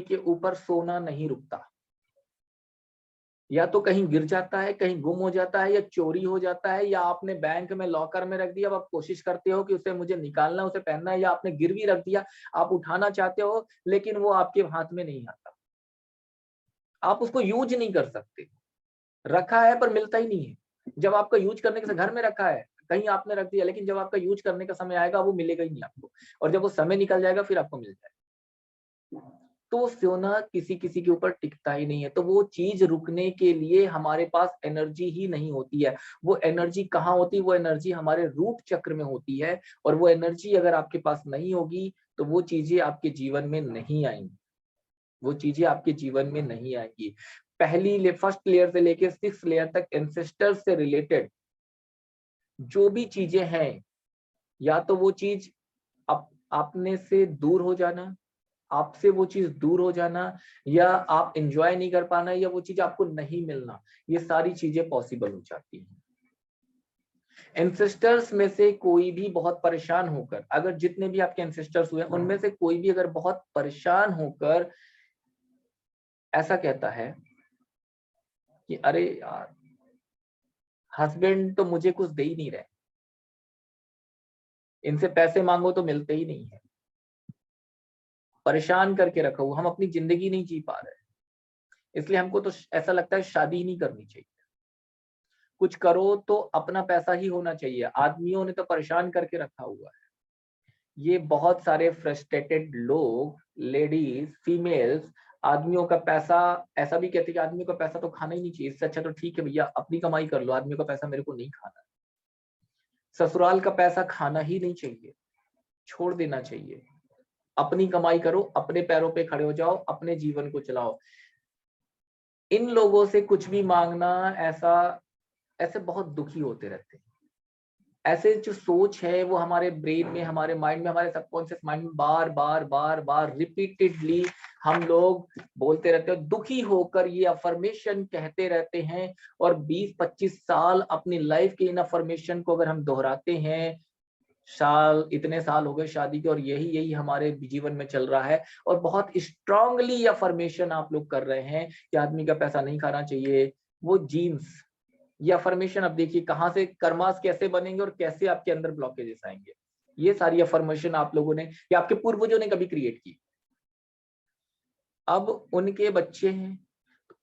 के ऊपर सोना नहीं रुकता, या तो कहीं गिर जाता है, कहीं गुम हो जाता है, या चोरी हो जाता है, या आपने बैंक में लॉकर में रख दिया, अब आप कोशिश करते हो कि उसे मुझे निकालना, उसे पहनना है, या आपने गिरवी रख दिया, आप उठाना चाहते हो, लेकिन वो आपके हाथ में नहीं आता, आप उसको यूज नहीं कर सकते, रखा है पर मिलता ही नहीं है। जब आपका यूज करने के, घर में रखा है, कहीं आपने रख दिया, लेकिन जब आपका यूज करने का समय आएगा वो मिलेगा ही नहीं आपको, और जब वो समय निकल जाएगा फिर आपको मिल जाएगा। तो सोना किसी के ऊपर टिकता ही नहीं है। तो वो चीज रुकने के लिए हमारे पास एनर्जी ही नहीं होती है। वो एनर्जी कहाँ होती है? वो एनर्जी हमारे रूट चक्र में होती है, और वो एनर्जी अगर आपके पास नहीं होगी तो वो चीजें आपके जीवन में नहीं आएंगी, वो चीजें आपके जीवन में नहीं आएंगी। फर्स्ट लेयर से लेके 6th लेयर तक एंसेस्टर्स से रिलेटेड जो भी चीजें हैं, या तो वो चीज आपने से दूर हो जाना, आपसे वो चीज दूर हो जाना, या आप एंजॉय नहीं कर पाना, या वो चीज आपको नहीं मिलना, ये सारी चीजें पॉसिबल हो जाती हैं। एंसेस्टर्स में से कोई भी बहुत परेशान होकर, अगर जितने भी आपके एंसेस्टर्स हुए उनमें से कोई भी अगर बहुत परेशान होकर ऐसा कहता है कि अरे यार, हस्बैंड तो मुझे कुछ दे ही नहीं रहे, इनसे पैसे मांगो तो मिलते ही नहीं है, परेशान करके रखा हुआ, हम अपनी जिंदगी नहीं जी पा रहे, इसलिए हमको तो ऐसा लगता है शादी ही नहीं करनी चाहिए, कुछ करो तो अपना पैसा ही होना चाहिए, आदमियों ने तो परेशान करके रखा हुआ है। ये बहुत सारे फ्रस्ट्रेटेड लोग, लेडीज, फीमेल्स, आदमियों का पैसा, ऐसा भी कहते हैं कि आदमियों का पैसा तो खाना ही नहीं चाहिए, इससे अच्छा तो ठीक है भैया अपनी कमाई कर लो, आदमियों का पैसा मेरे को नहीं खाना। ससुराल का पैसा खाना ही नहीं चाहिए, छोड़ देना चाहिए, अपनी कमाई करो, अपने पैरों पे खड़े हो जाओ, अपने जीवन को चलाओ। इन लोगों से कुछ भी मांगना, ऐसे बहुत दुखी होते रहते हैं। ऐसे जो सोच है वो हमारे ब्रेन में, हमारे माइंड में, हमारे सबकॉन्शियस माइंड में बार बार रिपीटेडली हम लोग बोलते रहते हैं, दुखी होकर ये अफर्मेशन कहते रहते हैं, और 20-25 साल अपनी लाइफ के इन अफर्मेशन को अगर हम दोहराते हैं, इतने साल हो गए शादी के, और यही हमारे जीवन में चल रहा है, और बहुत स्ट्रांगली अफर्मेशन आप लोग कर रहे हैं कि आदमी का पैसा नहीं खाना चाहिए। वो जीन्स, ये अफर्मेशन अब देखिए कहां से कर्मास कैसे बनेंगे और कैसे आपके अंदर ब्लॉकेजेस आएंगे। ये सारी अफर्मेशन आप लोगों ने या आपके पूर्वजों ने कभी क्रिएट की। अब उनके बच्चे हैं,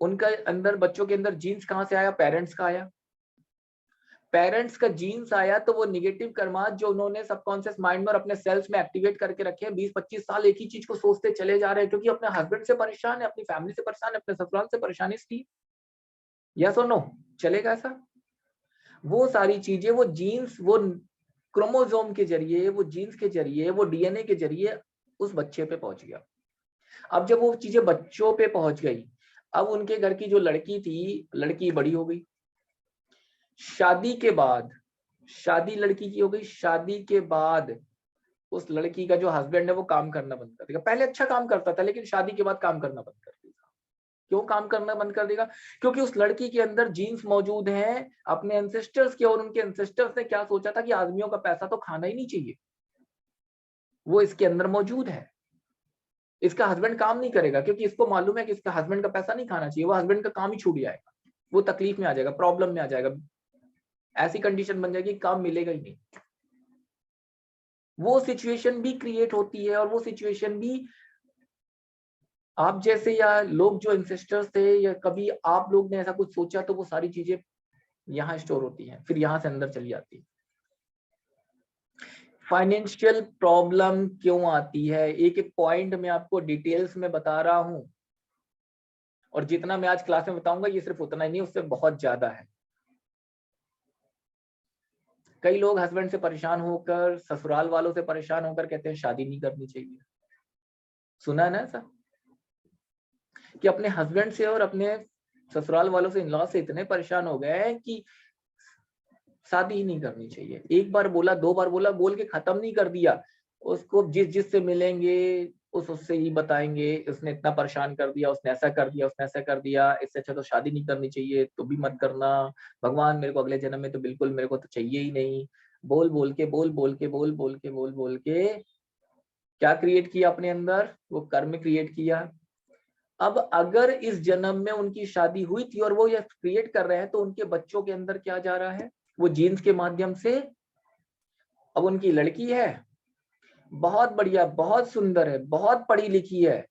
उनका अंदर, बच्चों के अंदर जीन्स कहां से आया? पेरेंट्स का आया। पेरेंट्स का जीन्स आया तो वो निगेटिव कर्मास जो उन्होंने सबकॉन्शियस माइंड में और अपने सेल्स में एक्टिवेट करके रखे हैं, 20-25 साल एक ही चीज को सोचते चले जा रहे हैं, क्योंकि अपने हस्बैंड से परेशान है, अपनी फैमिली से परेशान है, अपने ससुराल से परेशान है, इसलिए। यस और नो? चलेगा ऐसा? वो सारी चीजें, वो जीन्स, वो क्रोमोसोम के जरिए, वो जीन्स के जरिए, वो डीएनए के जरिए उस बच्चे पे पहुंच गया। अब जब वो चीजें बच्चों पे पहुंच गई, अब उनके घर की जो लड़की थी, लड़की बड़ी हो गई, शादी के बाद, शादी लड़की की हो गई, शादी के बाद उस लड़की का जो हस्बैंड है वो काम करना बंद कर देगा। पहले अच्छा काम करता था, लेकिन शादी के बाद काम करना बंद कर देगा। क्यों काम करना बंद कर देगा? क्योंकि उस लड़की के अंदर जीन्स मौजूद हैं अपने एंसेस्टर्स के, और उनके एंसेस्टर्स ने क्या सोचा था कि आदमियों का पैसा तो खाना ही नहीं चाहिए, वो इसके अंदर मौजूद है। इसका हस्बैंड काम नहीं करेगा, क्योंकि इसको मालूम है कि इसका हस्बैंड का पैसा नहीं खाना चाहिए, वो हस्बैंड का काम ही छूट जाएगा। वो तकलीफ में आ जाएगा, प्रॉब्लम में आ जाएगा, ऐसी कंडीशन बन जाएगी काम मिलेगा ही नहीं। वो सिचुएशन भी क्रिएट होती है, और वो सिचुएशन भी आप जैसे या लोग जो इंसेस्टर्स थे, या कभी आप लोग ने ऐसा कुछ सोचा, तो वो सारी चीजें यहाँ स्टोर होती हैं, फिर यहाँ से अंदर चली जाती है। फाइनेंशियल प्रॉब्लम क्यों आती है, एक एक पॉइंट में आपको डिटेल्स में बता रहा हूं, और जितना मैं आज क्लास में बताऊंगा ये सिर्फ उतना ही नहीं, उससे बहुत ज्यादा है। कई लोग हस्बैंड से परेशान होकर, ससुराल वालों से परेशान होकर कहते हैं शादी नहीं करनी चाहिए। सुना है ना ऐसा, कि अपने हस्बैंड से और अपने ससुराल वालों से, इन-लॉ से इतने परेशान हो गए हैं कि शादी ही नहीं करनी चाहिए। एक बार बोला, दो बार बोला, बोल के खत्म नहीं कर दिया। उसको जिससे मिलेंगे उससे ही बताएंगे, उसने इतना परेशान कर दिया, उसने ऐसा कर दिया, उसने ऐसा कर दिया, इससे अच्छा तो शादी नहीं करनी चाहिए, तो भी मत करना, भगवान मेरे को अगले जन्म में तो बिल्कुल मेरे को तो चाहिए ही नहीं। बोल बोल के क्या क्रिएट किया अपने अंदर, वो कर्म क्रिएट किया। अब अगर इस जन्म में उनकी शादी हुई थी और वो ये क्रिएट कर रहे हैं, तो उनके बच्चों के अंदर क्या जा रहा है, वो जीन्स के माध्यम से। अब उनकी लड़की है, बहुत बढ़िया, बहुत सुंदर है, बहुत पढ़ी लिखी है,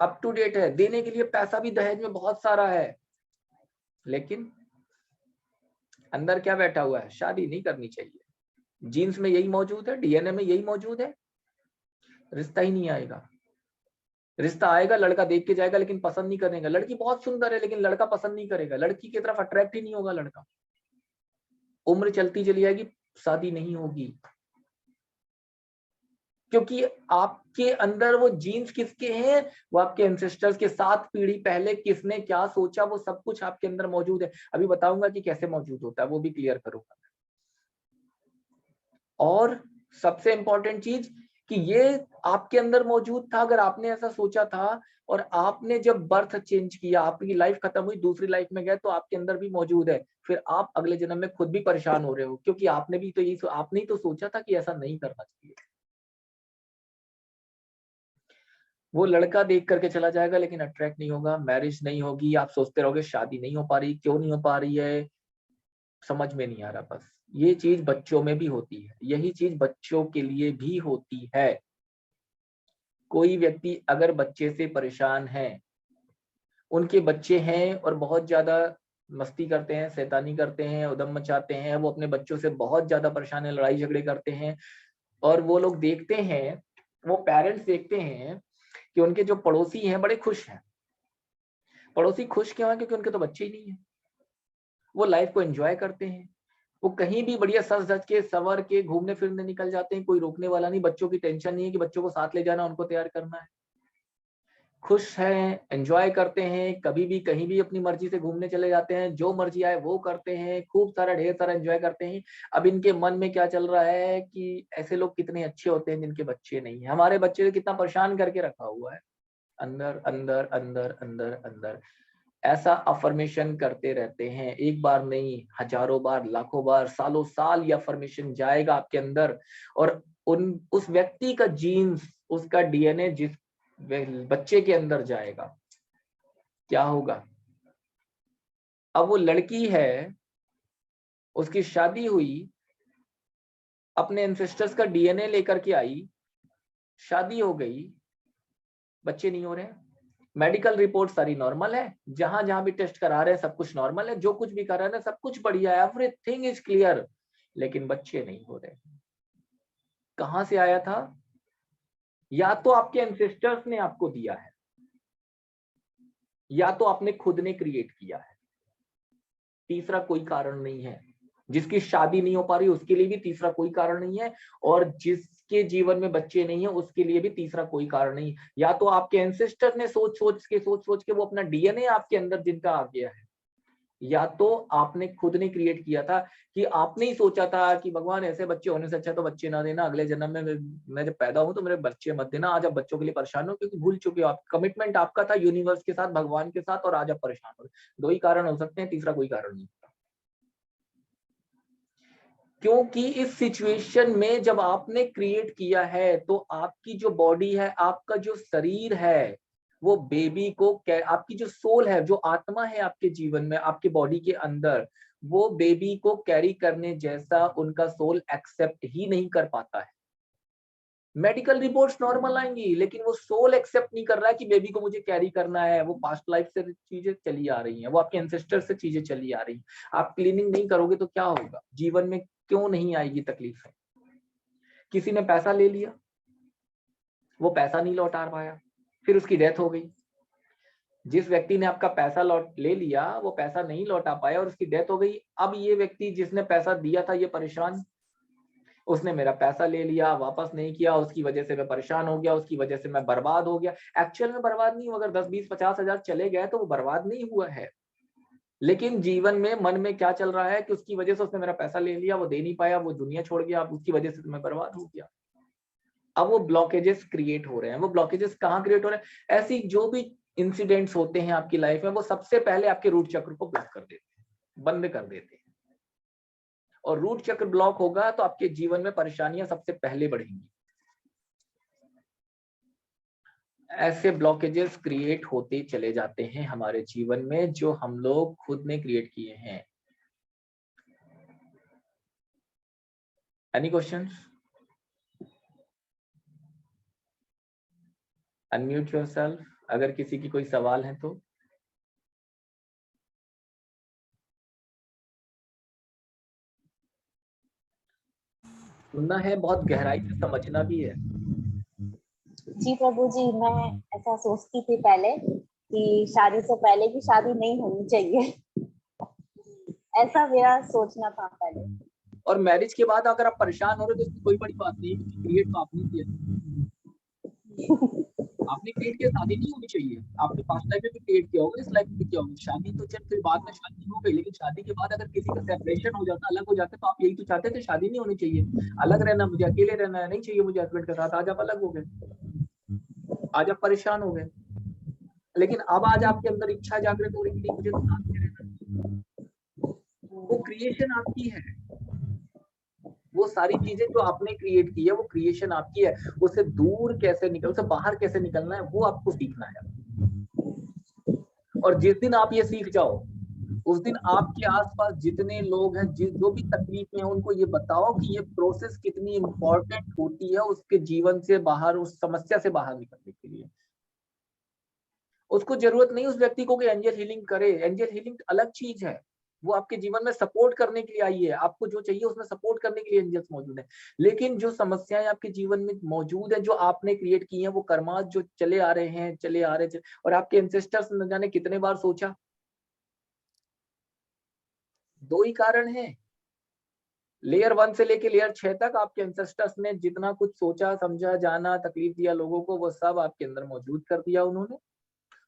अप टू डेट है, देने के लिए पैसा भी दहेज में बहुत सारा है, लेकिन अंदर क्या बैठा हुआ है, शादी नहीं करनी चाहिए। जीन्स में यही मौजूद है, डीएनए में यही मौजूद है, रिश्ता ही नहीं आएगा। रिश्ता आएगा, लड़का देख के जाएगा लेकिन पसंद नहीं करेगा, लड़की बहुत सुंदर है लेकिन लड़का पसंद नहीं करेगा, लड़की की तरफ अट्रैक्ट ही नहीं होगा लड़का। उम्र चलती चली जाएगी, शादी नहीं होगी, क्योंकि आपके अंदर वो जीन्स किसके हैं, वो आपके एंसेस्टर्स के 7 पीढ़ी पहले किसने क्या सोचा, वो सब कुछ आपके अंदर मौजूद है। अभी बताऊंगा कि कैसे मौजूद होता है, वो भी क्लियर करूंगा। और सबसे इंपॉर्टेंट चीज कि ये आपके अंदर मौजूद था, अगर आपने ऐसा सोचा था और आपने जब बर्थ चेंज किया, आपकी लाइफ खत्म हुई, दूसरी लाइफ में गए, तो आपके अंदर भी मौजूद है। फिर आप अगले जन्म में खुद भी परेशान हो रहे हो, क्योंकि आपने भी तो यही आपने ही तो सोचा था कि ऐसा नहीं करना चाहिए। वो लड़का देख करके चला जाएगा लेकिन अट्रैक्ट नहीं होगा, मैरिज नहीं होगी, आप सोचते रहोगे शादी नहीं हो पा रही, क्यों नहीं हो पा रही है, समझ में नहीं आ रहा। बस ये चीज बच्चों में भी होती है, यही चीज बच्चों के लिए भी होती है। कोई व्यक्ति अगर बच्चे से परेशान है, उनके बच्चे हैं और बहुत ज्यादा मस्ती करते हैं, शैतानी करते हैं, उदम मचाते हैं, वो अपने बच्चों से बहुत ज्यादा परेशान है, लड़ाई झगड़े करते हैं, और वो लोग देखते हैं, वो पेरेंट्स देखते हैं कि उनके जो पड़ोसी हैं बड़े खुश हैं। पड़ोसी खुश क्यों है, क्योंकि उनके तो बच्चे ही नहीं है, वो लाइफ को एंजॉय करते हैं, वो कहीं भी बढ़िया सज धज के सवर के घूमने फिरने निकल जाते हैं, कोई रोकने वाला नहीं, बच्चों की टेंशन नहीं है कि बच्चों को साथ ले जाना, उनको तैयार करना है, खुश हैं, एंजॉय करते हैं, कभी भी कहीं भी अपनी मर्जी से घूमने चले जाते हैं, जो मर्जी आए वो करते हैं, खूब सारा ढेर सारा एंजॉय करते हैं। अब इनके मन में क्या चल रहा है कि ऐसे लोग कितने अच्छे होते हैं जिनके बच्चे नहीं है, हमारे बच्चे को कितना परेशान करके रखा हुआ है, अंदर अंदर अंदर अंदर अंदर ऐसा अफर्मेशन करते रहते हैं। एक बार नहीं, हजारों बार, लाखों बार, सालों साल ये अफर्मेशन जाएगा आपके अंदर, और उस व्यक्ति का जीन्स, उसका डीएनए जिस बच्चे के अंदर जाएगा, क्या होगा। अब वो लड़की है, उसकी शादी हुई, अपने एंसेस्टर्स का डीएनए लेकर के आई, शादी हो गई, बच्चे नहीं हो रहे हैं, मेडिकल रिपोर्ट सारी नॉर्मल है, जहां जहां भी टेस्ट करा रहे हैं सब कुछ नॉर्मल है, जो कुछ भी करा रहे हैं सब कुछ बढ़िया है, एवरीथिंग इज क्लियर, लेकिन बच्चे नहीं हो रहे। कहां से आया था, या तो आपके एंसेस्टर्स ने आपको दिया है, या तो आपने खुद ने क्रिएट किया है, तीसरा कोई कारण नहीं है। जिसकी शादी नहीं हो पा रही उसके लिए भी तीसरा कोई कारण नहीं है, और जिसके जीवन में बच्चे नहीं है उसके लिए भी तीसरा कोई कारण नहीं। या तो आपके एंसेस्टर ने सोच सोच के वो अपना डीएनए आपके अंदर जिनका आ गया है, या तो आपने खुद ने क्रिएट किया था, कि आपने ही सोचा था कि भगवान ऐसे बच्चे होने से अच्छा तो बच्चे ना देना, अगले जन्म में मैं जब पैदा हूं तो मेरे बच्चे मत देना, आज आप बच्चों के लिए परेशान हो क्योंकि भूल चुके हो, आप कमिटमेंट आपका था यूनिवर्स के साथ, भगवान के साथ, और आज आप परेशान हो। दो ही कारण हो सकते हैं, तीसरा कोई कारण नहीं। क्योंकि इस सिचुएशन में जब आपने क्रिएट किया है तो आपकी जो बॉडी है, आपका जो शरीर है, वो बेबी को आपकी जो सोल है, जो आत्मा है आपके जीवन में, आपके बॉडी के अंदर, वो बेबी को कैरी करने जैसा उनका सोल एक्सेप्ट ही नहीं कर पाता है। मेडिकल रिपोर्ट्स नॉर्मल आएंगी, लेकिन वो सोल एक्सेप्ट नहीं कर रहा है कि बेबी को मुझे कैरी करना है। वो पास्ट लाइफ से चीजें चली आ रही हैं, वो आपके एंसेस्टर से चीजें चली आ रही हैं। आप क्लीनिंग नहीं करोगे तो क्या होगा? जीवन में क्यों नहीं आएगी तकलीफें? किसी ने पैसा ले लिया, वो पैसा नहीं लौटा पाया, फिर उसकी डेथ हो गई। जिस व्यक्ति ने आपका पैसा ले लिया, वो पैसा नहीं लौटा पाया और उसकी डेथ हो गई। अब ये व्यक्ति जिसने पैसा दिया था, ये परेशान, उसने मेरा पैसा ले लिया, वापस नहीं किया, उसकी वजह से मैं परेशान हो गया, उसकी वजह से मैं बर्बाद हो गया। एक्चुअल में बर्बाद नहीं हुआ। अगर 10, 20, 50 हजार चले गए तो वो बर्बाद नहीं हुआ है, लेकिन जीवन में मन में क्या चल रहा है कि उसकी वजह से उसने मेरा पैसा ले लिया, वो दे नहीं पाया, वो दुनिया छोड़ गया, अब उसकी वजह से मैं बर्बाद हो गया। अब वो ब्लॉकेजेस क्रिएट हो रहे हैं। वो ब्लॉकेजेस कहाँ क्रिएट हो रहे हैं? ऐसी जो भी इंसिडेंट्स होते हैं आपकी लाइफ में, वो सबसे पहले आपके रूट चक्र को ब्लॉक कर देते हैं, बंद कर देते हैं। और रूट चक्र ब्लॉक होगा तो आपके जीवन में परेशानियां सबसे पहले बढ़ेंगी। ऐसे ब्लॉकेजेस क्रिएट होते चले जाते हैं हमारे जीवन में, जो हम लोग खुद ने क्रिएट किए हैं। Any questions? अनम्यूट योरसेल्फ अगर किसी की कोई सवाल है तो। सुनना है, बहुत गहराई से समझना भी है। जी प्रभु जी, मैं ऐसा सोचती थी पहले कि शादी से पहले की शादी नहीं होनी चाहिए। ऐसा मेरा सोचना था पहले। और मैरिज के बाद अगर आप परेशान हो रहे हो तो इसकी कोई बड़ी बात नहीं है, क्रिएट तो आपने किया। आपने क्रिएट किया, शादी नहीं होनी चाहिए। आपने पास्ट लाइफ में भी क्रिएट किया होगा, इस लाइफ में भी किया होगा। शादी तो चल फिर बाद में शादी हो गई, लेकिन शादी के बाद अगर किसी का सेपरेशन हो जाता, अलग हो जाता, तो आप यही तो चाहते थे, शादी नहीं होनी चाहिए, अलग रहना, मुझे अकेले रहना है, नहीं चाहिए मुझे हस्बैंड के साथ। आज आप अलग हो गए, आज आप परेशान हो गए, लेकिन अब आज आपके अंदर इच्छा जागृत हो रही है मुझे तो साथ में रहना। वो क्रिएशन आपकी है। वो सारी चीजें जो आपने क्रिएट की है, वो क्रिएशन आपकी है। उससे दूर कैसे निकल, उससे बाहर कैसे निकलना है, वो आपको सीखना है। और जिस दिन आप ये सीख जाओ, उस दिन आपके आसपास जितने लोग हैं, जो भी तकलीफ में हैं, उनको ये बताओ कि ये प्रोसेस कितनी इंपॉर्टेंट होती है उसके जीवन से बाहर, उस समस्या से बाहर निकलने के लिए। उसको जरूरत नहीं उस व्यक्ति को कि एंजल हीलिंग करे। एंजल हीलिंग अलग चीज है, वो आपके जीवन में सपोर्ट करने के लिए आई है। आपको जो चाहिए उसमें सपोर्ट करने के लिए एंजल्स मौजूद है। लेकिन जो समस्याएं आपके जीवन में मौजूद है, जो आपने क्रिएट की हैं, वो कर्मास जो चले आ रहे हैं, चले आ रहे हैं, और आपके एंसेस्टर्स न जाने कितने बार सोचा। दो ही कारण है, लेयर 1 से लेके लेयर 6 तक आपके एंसेस्टर्स ने जितना कुछ सोचा, समझा, जाना, तकलीफ दिया लोगों को, वो सब आपके अंदर मौजूद कर दिया उन्होंने।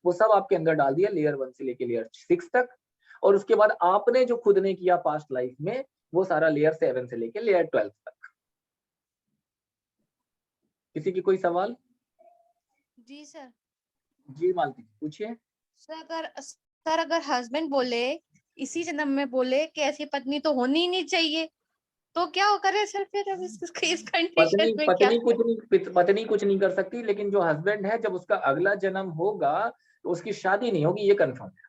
वो सब आपके अंदर डाल दिया लेयर 1 से लेके लेयर 6 तक। और उसके बाद आपने जो खुद ने किया पास्ट लाइफ में, वो सारा लेयर 7 से लेके लेयर 12 तक। किसी की कोई सवाल? जी सर। जी मालती पूछिए। सर अगर हस्बैंड बोले, इसी जन्म में बोले कि ऐसी पत्नी तो होनी ही नहीं चाहिए, तो क्या वो करे सर? फिर अब इस कंडीशन में क्या? पत्नी कुछ नहीं कर सकती, लेकिन जो हस्बैंड है, जब उसका अगला जन्म होगा तो उसकी शादी नहीं होगी, ये कंफर्म है।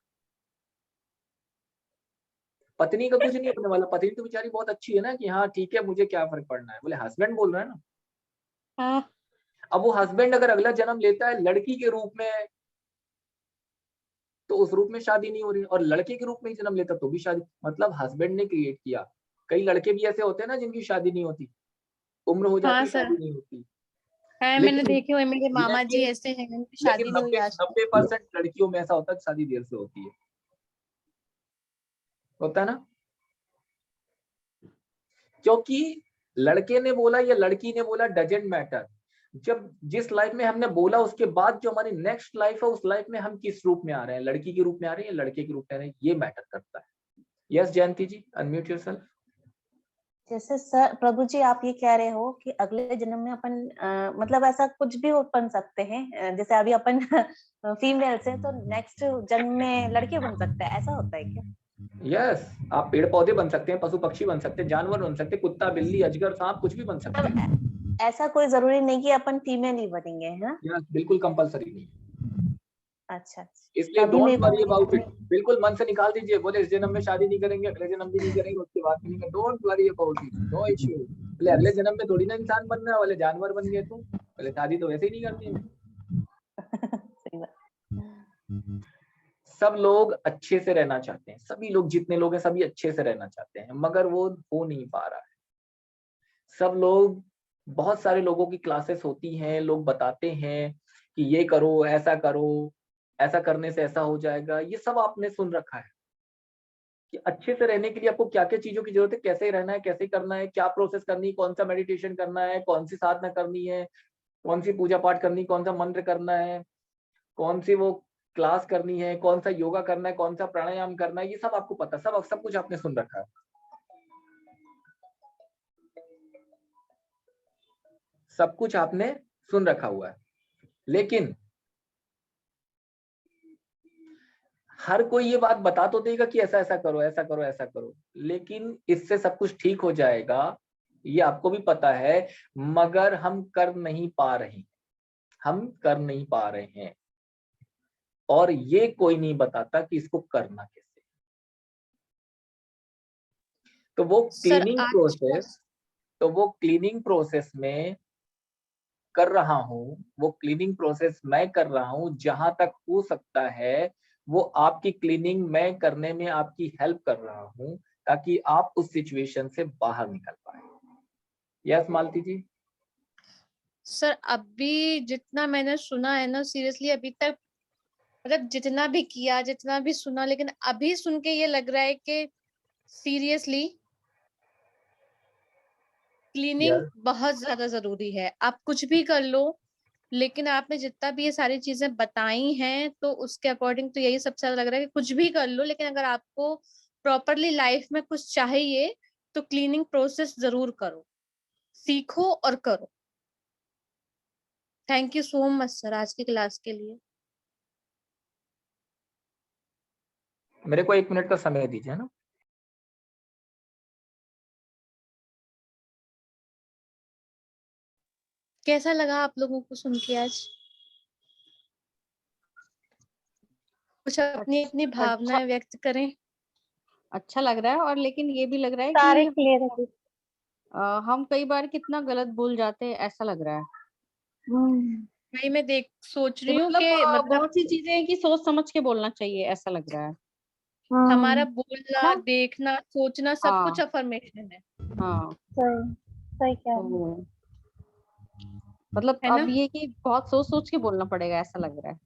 पत्नी का कुछ नहीं होने वाला। पत्नी तो बेचारी बहुत अच्छी है ना, कि हाँ ठीक है, मुझे क्या फर्क पड़ना है। बोले हस्बैंड बोल रहे हैं ना। हाँ। अब वो हस्बैंड अगर अगला जन्म लेता है लड़की के रूप में, तो उस रूप में शादी नहीं हो रही, और लड़के के रूप में ही जन्म लेता तो भी शादी। मतलब हस्बैंड ने क्रिएट किया। कई लड़के भी ऐसे होते हैं ना जिनकी शादी नहीं होती, उम्र हो जाती, हाँ, शादी नहीं होती है। मैंने देखे हुए, मेरे मामा जी ऐसे हैं, उनकी शादी नहीं हुई आज। 90% लड़कियों में ऐसा होता है, शादी देर से होती है। होता है ना, क्योंकि लड़के ने बोला या लड़की ने बोला, डजेंट मैटर। जब जिस लाइफ में हमने बोला, उसके बाद जो हमारी नेक्स्ट लाइफ है, उस लाइफ में हम किस रूप में आ रहे हैं, लड़की के रूप में आ रहे हैं या लड़के के रूप में आ रहे हैं, ये मैटर करता है। यस जयंती जी, अनम्यूट योरसेल्फ। जैसे सर प्रभु जी, आप ये कह रहे हो कि अगले जन्म में अपन मतलब ऐसा कुछ भी बन सकते हैं। जैसे अभी अपन फीमेल से, तो नेक्स्ट जन्म में लड़के बन सकते हैं, ऐसा होता है क्या? यस, आप पेड़ पौधे बन सकते हैं, पशु पक्षी बन सकते हैं, जानवर बन सकते हैं, कुत्ता, बिल्ली, अजगर, सांप, कुछ भी बन सकते हैं। ऐसा कोई जरूरी नहीं कि अपन फीमेल ही बनेंगे, है ना? यस, बिल्कुल कंपलसरी नहीं। अच्छा इसलिए अभी डोंट मेरे को वरी अबाउट इट, अपनी- बिल्कुल मन से निकाल दीजिए। बोले इस जन्म में शादी नहीं करेंगे, अगले जन्म भी नहीं करेंगे, उसके बाद भी नहीं करेंगे, don't worry about it, no issue. बोले अगले जन्म में थोड़ी ना इंसान बनना है, बोले जानवर बन गए तुम, बोले शादी तो वैसे ही नहीं करनी है। सही बात। सब लोग अच्छे से रहना चाहते हैं, सभी लोग जितने लोग हैं सभी अच्छे से रहना चाहते हैं, मगर वो हो नहीं पा रहा है। सब लोग, बहुत सारे लोगों की क्लासेस होती हैं, लोग बताते हैं कि ये करो, ऐसा करने से ऐसा हो जाएगा, ये सब आपने सुन रखा है कि अच्छे से रहने के लिए आपको क्या क्या चीजों की जरूरत है, कैसे रहना है, कैसे करना है, क्या प्रोसेस करनी है, कौन सा मेडिटेशन करना है, कौन सी साधना करनी है, कौन सी पूजा पाठ करनी, कौन सा मंत्र करना है, कौन सी वो क्लास करनी है, कौन सा योगा करना है, कौन सा प्राणायाम करना है, ये सब आपको पता, सब कुछ आपने सुन रखा है। सब कुछ आपने सुन रखा हुआ है, लेकिन हर कोई ये बात बता तो देगा कि ऐसा ऐसा करो, ऐसा करो, ऐसा करो, लेकिन इससे सब कुछ ठीक हो जाएगा ये आपको भी पता है, मगर हम कर नहीं पा रहे, हम कर नहीं पा रहे हैं, और ये कोई नहीं बताता कि इसको करना कैसे। तो वो सर क्लीनिंग आज प्रोसेस में कर रहा हूँ, वो क्लीनिंग प्रोसेस मैं कर रहा हूँ, जहां तक हो सकता है वो आपकी क्लीनिंग मैं करने में आपकी हेल्प कर रहा हूँ, ताकि आप उस सिचुएशन से बाहर निकल पाए। यस मालती जी। सर अभी जितना मैंने सुना है ना, सीरियसली अभी तक मतलब जितना भी किया, जितना भी सुना, लेकिन अभी सुन के ये लग रहा है कि सीरियसली क्लीनिंग यस बहुत ज्यादा जरूरी है। आप कुछ भी कर लो, लेकिन आपने जितना भी ये सारी चीजें बताई हैं तो उसके अकॉर्डिंग तो यही सबसे ज्यादा लग रहा है कि कुछ भी कर लो, लेकिन अगर आपको प्रॉपरली लाइफ में कुछ चाहिए तो क्लीनिंग प्रोसेस जरूर करो, सीखो और करो। Thank you so much sir आज की क्लास के लिए। मेरे को 1 मिनट का समय दीजिए ना। कैसा लगा आप लोगों को सुन के आज? कुछ अपनी अपनी भावनाएं व्यक्त करें। अच्छा लग रहा है, और लेकिन ये भी लग रहा है सारे कि क्लियर है। हम कई बार कितना गलत बोल जाते हैं, ऐसा लग रहा है भाई मैं सोच कि रही हूँ कि मतलब बहुत सी चीजें हैं कि सोच समझ के बोलना चाहिए, ऐसा लग रहा है हमारा है बोलना, ना? देखना, सोचना सब कुछ हाँ अफर्मेशन है हाँ। सही सही कह रहे हैं। तो मतलब है अब ना? ये कि बहुत सोच सोच के बोलना पड़ेगा, ऐसा लग रहा है।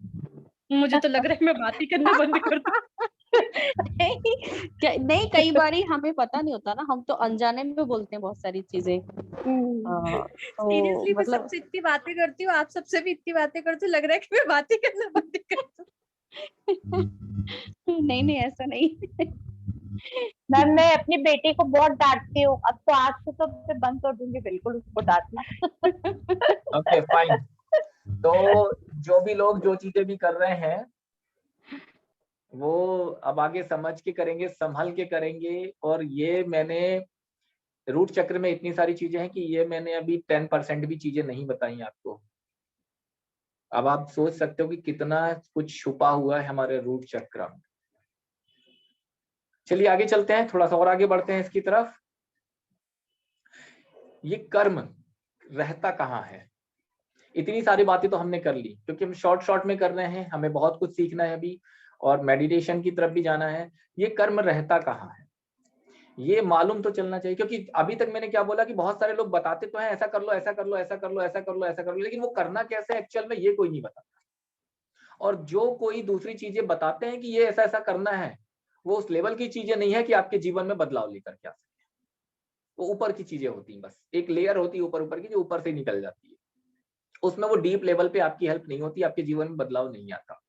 मुझे तो लग रहा है मैं बात ही करना बंद कर दूं। नहीं नहीं, कई बारी हमें पता नहीं होता ना, हम तो अनजाने में बोलते हैं बहुत सारी चीजें। तो सीरियसली मैं मतलब सबसे इतनी बातें करती हूँ, आप सबसे भी इतनी बातें करती हूँ, लग रहा है कि मैं बातें करना बंद कर दूं। नहीं नहीं, ऐसा नहीं। मैम मैं अपनी बेटी को बहुत डांटती हूँ, अब तो आज से तो मैं बंद कर दूंगी बिल्कुल उसको डांटना। Okay fine. तो जो भी लोग जो चीजें भी कर रहे हैं वो अब आगे समझ के करेंगे, संभल के करेंगे। और ये मैंने रूट चक्र में इतनी सारी चीजें हैं कि ये मैंने अभी 10% भी चीजें नहीं बताई आपको। अब आप सोच सकते हो कि कितना कुछ छुपा हुआ है हमारे रूट चक्र में। चलिए आगे चलते हैं, थोड़ा सा और आगे बढ़ते हैं इसकी तरफ। ये कर्म रहता कहाँ है? इतनी सारी बातें तो हमने कर ली, क्योंकि हम शॉर्ट में कर रहे हैं, हमें बहुत कुछ सीखना है अभी और मेडिटेशन की तरफ भी जाना है। ये कर्म रहता कहाँ है ये मालूम तो चलना चाहिए, क्योंकि अभी तक मैंने क्या बोला कि बहुत सारे लोग बताते तो हैं ऐसा कर लो, ऐसा कर लो, ऐसा कर लो, ऐसा कर लो, ऐसा कर लो, लेकिन वो करना कैसे एक्चुअल में ये कोई नहीं बताता। और जो कोई दूसरी चीजें बताते हैं कि ये ऐसा ऐसा करना है, वो उस लेवल की चीजें नहीं है कि आपके जीवन में बदलाव लेकर के आ सके। वो ऊपर की चीजें होती हैं, बस एक लेयर होती है ऊपर ऊपर की जो ऊपर से निकल जाती है। उसमें वो डीप लेवल पे आपकी हेल्प नहीं होती, आपके जीवन में बदलाव नहीं आता।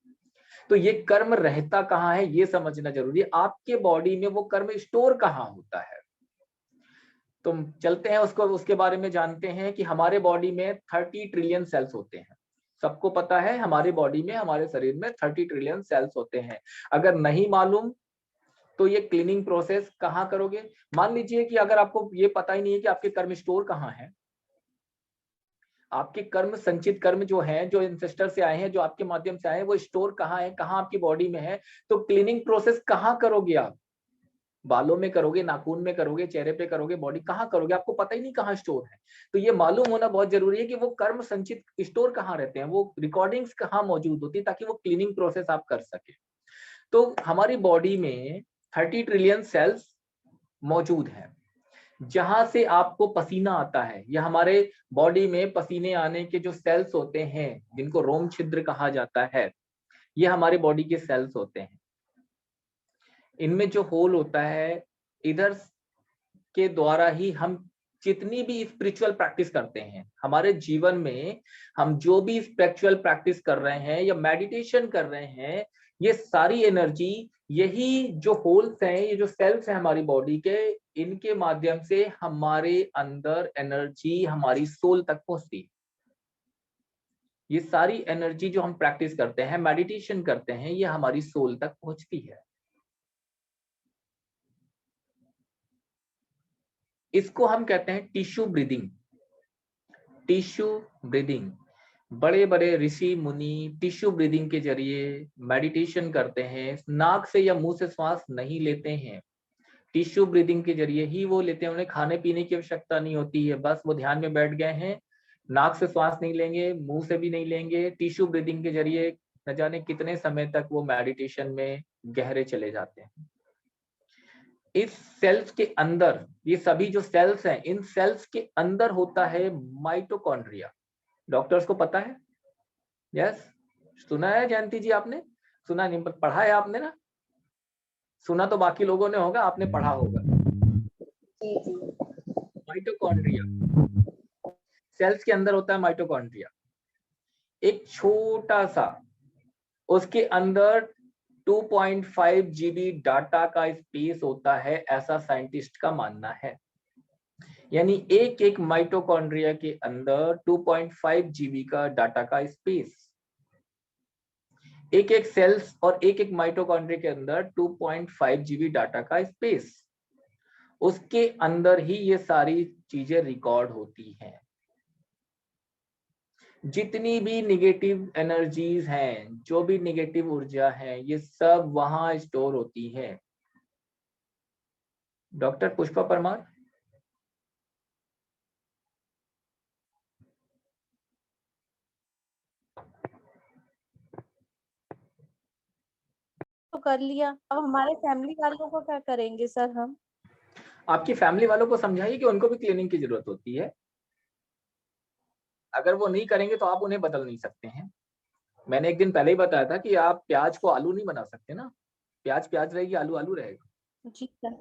तो ये कर्म रहता कहाँ है ये समझना जरूरी है। आपके बॉडी में वो कर्म स्टोर कहाँ होता है? तो चलते हैं उसके बारे में जानते हैं कि हमारे बॉडी में 30 ट्रिलियन सेल्स होते हैं। सबको पता है हमारे बॉडी में, हमारे शरीर में 30 ट्रिलियन सेल्स होते हैं। अगर नहीं मालूम तो ये क्लीनिंग प्रोसेस कहाँ करोगे? मान लीजिए कि अगर आपको ये पता ही नहीं है कि आपके कर्म स्टोर कहाँ है, आपके कर्म, संचित कर्म जो है, जो इंसेस्टर से आए हैं, जो आपके माध्यम से आए हैं, वो स्टोर कहाँ है, कहाँ आपकी बॉडी में है। तो क्लीनिंग प्रोसेस कहाँ करोगे आप? बालों में करोगे, नाखून में करोगे, चेहरे पे करोगे, बॉडी कहाँ करोगे? आपको पता ही नहीं कहाँ स्टोर है। तो ये मालूम होना बहुत जरूरी है कि वो कर्म संचित स्टोर कहाँ रहते हैं, वो रिकॉर्डिंग्स कहाँ मौजूद होती है, ताकि वो क्लीनिंग प्रोसेस आप कर सके। तो हमारी बॉडी में 30 ट्रिलियन सेल्स मौजूद हैं, जहां से आपको पसीना आता है। या हमारे बॉडी में पसीने आने के जो सेल्स होते हैं, जिनको रोम छिद्र कहा जाता है, ये हमारे बॉडी के सेल्स होते हैं। इनमें जो होल होता है, इधर के द्वारा ही हम जितनी भी स्पिरिचुअल प्रैक्टिस करते हैं हमारे जीवन में, हम जो भी स्पिरिचुअल प्रैक्टिस कर रहे हैं या मेडिटेशन कर रहे हैं, ये सारी एनर्जी, यही जो होल्स हैं, ये जो सेल्स हैं हमारी बॉडी के, इनके माध्यम से हमारे अंदर एनर्जी हमारी सोल तक पहुंचती है। ये सारी एनर्जी जो हम प्रैक्टिस करते हैं, मेडिटेशन करते हैं, ये हमारी सोल तक पहुंचती है। इसको हम कहते हैं टिश्यू ब्रीदिंग। टिश्यू ब्रीदिंग, बड़े बड़े ऋषि मुनि टिश्यू ब्रीदिंग के जरिए मेडिटेशन करते हैं। नाक से या मुंह से श्वास नहीं लेते हैं, टिश्यू ब्रीदिंग के जरिए ही वो लेते हैं। उन्हें खाने पीने की आवश्यकता नहीं होती है, बस वो ध्यान में बैठ गए हैं, नाक से श्वास नहीं लेंगे, मुंह से भी नहीं लेंगे, टिश्यू ब्रीदिंग के जरिए न जाने कितने समय तक वो मेडिटेशन में गहरे चले जाते हैं। इस सेल्स के अंदर, ये सभी जो सेल्स हैं, इन सेल्स के अंदर होता है माइटोकॉन्ड्रिया। डॉक्टर्स को पता है? यस, सुना है जयंती जी? आपने सुना नहीं, पर पढ़ा है आपने ना? सुना तो बाकी लोगों ने होगा, आपने पढ़ा होगा। माइटोकॉन्ड्रिया, सेल्स के अंदर होता है माइटोकॉन्ड्रिया। एक छोटा सा, उसके अंदर 2.5 GB डाटा का स्पेस होता है, ऐसा साइंटिस्ट का मानना है। यानी एक एक माइटोकॉन्ड्रिया के अंदर 2.5 GB का डाटा का स्पेस। एक एक सेल्स और एक एक माइटोकॉन्ड्रिया के अंदर 2.5 GB डाटा का स्पेस। उसके अंदर ही ये सारी चीजें रिकॉर्ड होती हैं। जितनी भी निगेटिव एनर्जीज हैं, जो भी निगेटिव ऊर्जा है, ये सब वहां स्टोर होती है। डॉक्टर पुष्पा परमार। तो कर लिया, अब हमारे फैमिली वालों को क्या करेंगे सर हम? आपकी फैमिली वालों को समझाइए कि उनको भी क्लीनिंग की जरूरत होती है। अगर वो नहीं करेंगे तो आप उन्हें बदल नहीं सकते हैं। मैंने एक दिन पहले ही बताया था कि आप प्याज को आलू नहीं बना सकते ना, प्याज प्याज रहेगी, आलू आलू रहेगा। जी सर।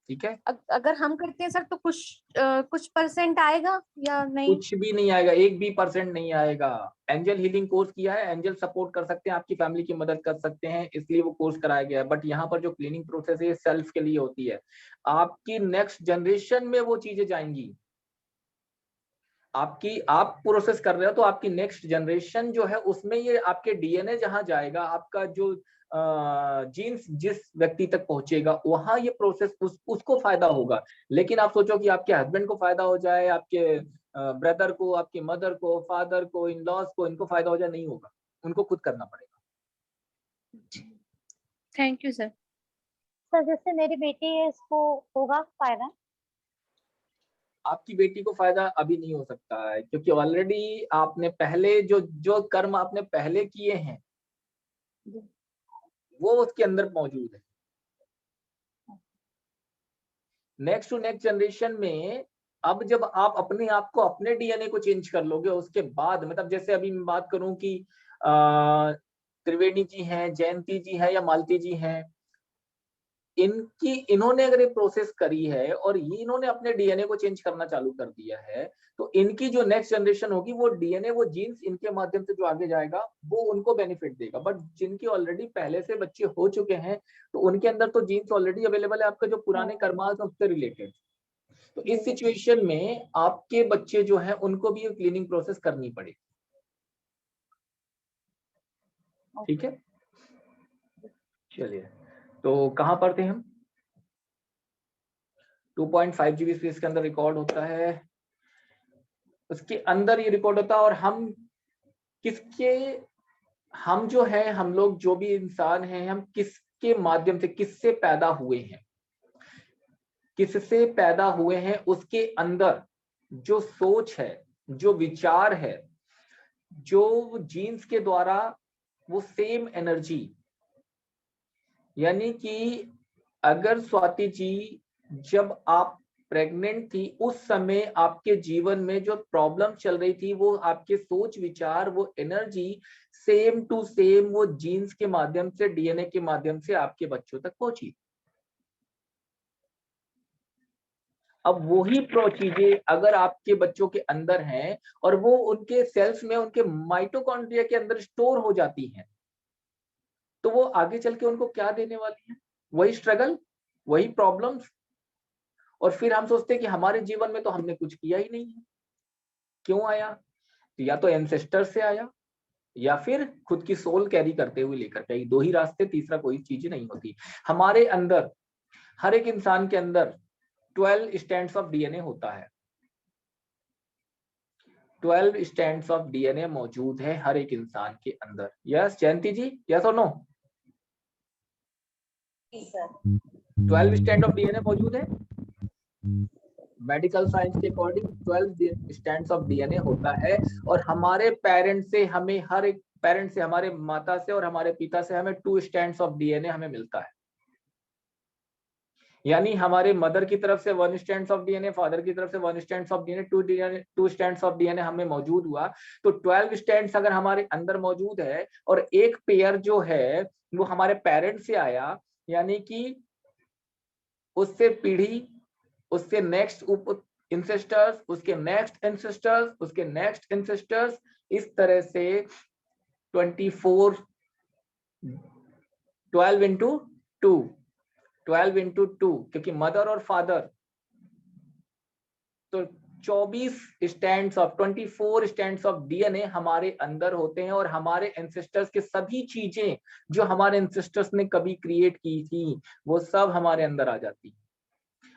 ठीक है, अगर हम करते हैं सर तो कुछ परसेंट आएगा या नहीं? कुछ भी नहीं आएगा, 1% नहीं आएगा। एंजल हीलिंग कोर्स किया है, एंजल सपोर्ट कर सकते हैं, आपकी फैमिली की मदद कर सकते हैं, इसलिए वो कोर्स कराया गया है। बट यहाँ पर जो क्लीनिंग प्रोसेस है, सेल्फ के लिए होती है। आपकी नेक्स्ट जनरेशन में वो चीजें जाएंगी। आप प्रोसेस कर रहे हो तो आपकी नेक्स्ट जनरेशन जो है, उसमें ये आपके डीएनए जहां जाएगा, आपका जो जीन्स जिस व्यक्ति तक पहुंचेगा, वहां ये प्रोसेस उसको फायदा होगा। लेकिन आप सोचो कि आपके हस्बैंड को फायदा हो जाए, आपके ब्रदर को, आपके मदर को, फादर को, इन लॉज को, इनको फायदा हो जाए, नहीं होगा, उनको खुद करना पड़ेगा। Thank you sir. सर जैसे मेरी बेटी है, इसको होगा फायदा? आपकी बेटी को फायदा अभी नहीं हो सकता है, क्योंकि ऑलरेडी आपने पहले जो जो कर्म आपने पहले किए हैं, वो उसके अंदर मौजूद है। नेक्स्ट टू नेक्स्ट जनरेशन में, अब जब आप अपने आप को, अपने डीएनए को चेंज कर लोगे, उसके बाद, मतलब जैसे अभी मैं बात करूं कि त्रिवेणी जी हैं, जयंती जी हैं या मालती जी हैं, इन्होंने अगर ये प्रोसेस करी है और ये इन्होंने अपने डीएनए को चेंज करना चालू कर दिया है, तो इनकी जो नेक्स्ट जनरेशन होगी, वो डीएनए, वो जीन्स इनके माध्यम से जो आगे जाएगा, वो उनको बेनिफिट देगा। बट जिनके ऑलरेडी पहले से बच्चे हो चुके हैं, तो उनके अंदर तो जीन्स ऑलरेडी अवेलेबल है, आपका जो पुराने कर्मास उससे रिलेटेड। तो इस सिचुएशन में आपके बच्चे जो है, उनको भी ये क्लीनिंग प्रोसेस करनी पड़ेगी। ठीक है, चलिए, तो कहां पर थे हम? 2.5 GB स्पेस के अंदर रिकॉर्ड होता है। उसके अंदर ये रिकॉर्ड होता है। और हम जो है, हम लोग जो भी इंसान हैं, हम किसके माध्यम से, किससे पैदा हुए हैं, किससे पैदा हुए हैं, उसके अंदर जो सोच है, जो विचार है, जो जीन्स के द्वारा वो सेम एनर्जी, यानी कि अगर स्वाति जी जब आप प्रेग्नेंट थी उस समय आपके जीवन में जो प्रॉब्लम चल रही थी, वो आपके सोच विचार, वो एनर्जी सेम टू सेम वो जीन्स के माध्यम से, डीएनए के माध्यम से आपके बच्चों तक पहुंची। अब वही चीजें अगर आपके बच्चों के अंदर हैं और वो उनके सेल्स में, उनके माइटोकॉन्ड्रिया के अंदर स्टोर हो जाती हैं, तो वो आगे चल के उनको क्या देने वाली है? वही स्ट्रगल, वही प्रॉब्लम्स। और फिर हम सोचते हैं कि हमारे जीवन में तो हमने कुछ किया ही नहीं है। क्यों आया? या तो एंसेस्टर से आया, या फिर खुद की सोल कैरी करते हुए लेकर के। दो ही रास्ते, तीसरा कोई चीज नहीं होती। हमारे अंदर, हर एक इंसान के अंदर 12 स्टैंड्स ऑफ डीएनए होता है। 12 स्टैंड्स ऑफ डीएनए मौजूद है हर एक इंसान के अंदर। यस जयंती जी, यस और नो? 12 स्टैंड ऑफ डीएनए मौजूद है। मेडिकल साइंस के अकॉर्डिंग 12 स्टैंड्स ऑफ डीएनए होता है। और हमारे पेरेंट से हमें, हर एक पेरेंट से, हमारे माता से और हमारे पिता से हमें 2 स्टैंड्स ऑफ डीएनए हमें मिलता है। यानी हमारे मदर की तरफ से 1 स्टैंड्स ऑफ डीएनए, फादर की तरफ से 1 stands of DNA, 2 stands of DNA हमें मौजूद हुआ। तो 12 स्टैंड्स अगर हमारे अंदर मौजूद है और एक पेयर जो है वो हमारे पेरेंट से आया, यानी कि उससे पीढ़ी, उससे नेक्स्ट इंसेस्टर्स, उसके नेक्स्ट इंसेस्टर्स, उसके नेक्स्ट इंसेस्टर्स, इस तरह से 24, 12 इंटू 2, 12 इंटू 2, क्योंकि मदर और फादर, तो 24 stands of 24 stands of DNA हमारे अंदर होते हैं। और हमारे एंसेस्टर्स के सभी चीजें जो हमारे एंसेस्टर्स ने कभी क्रिएट की थी, वो सब हमारे अंदर आ जाती।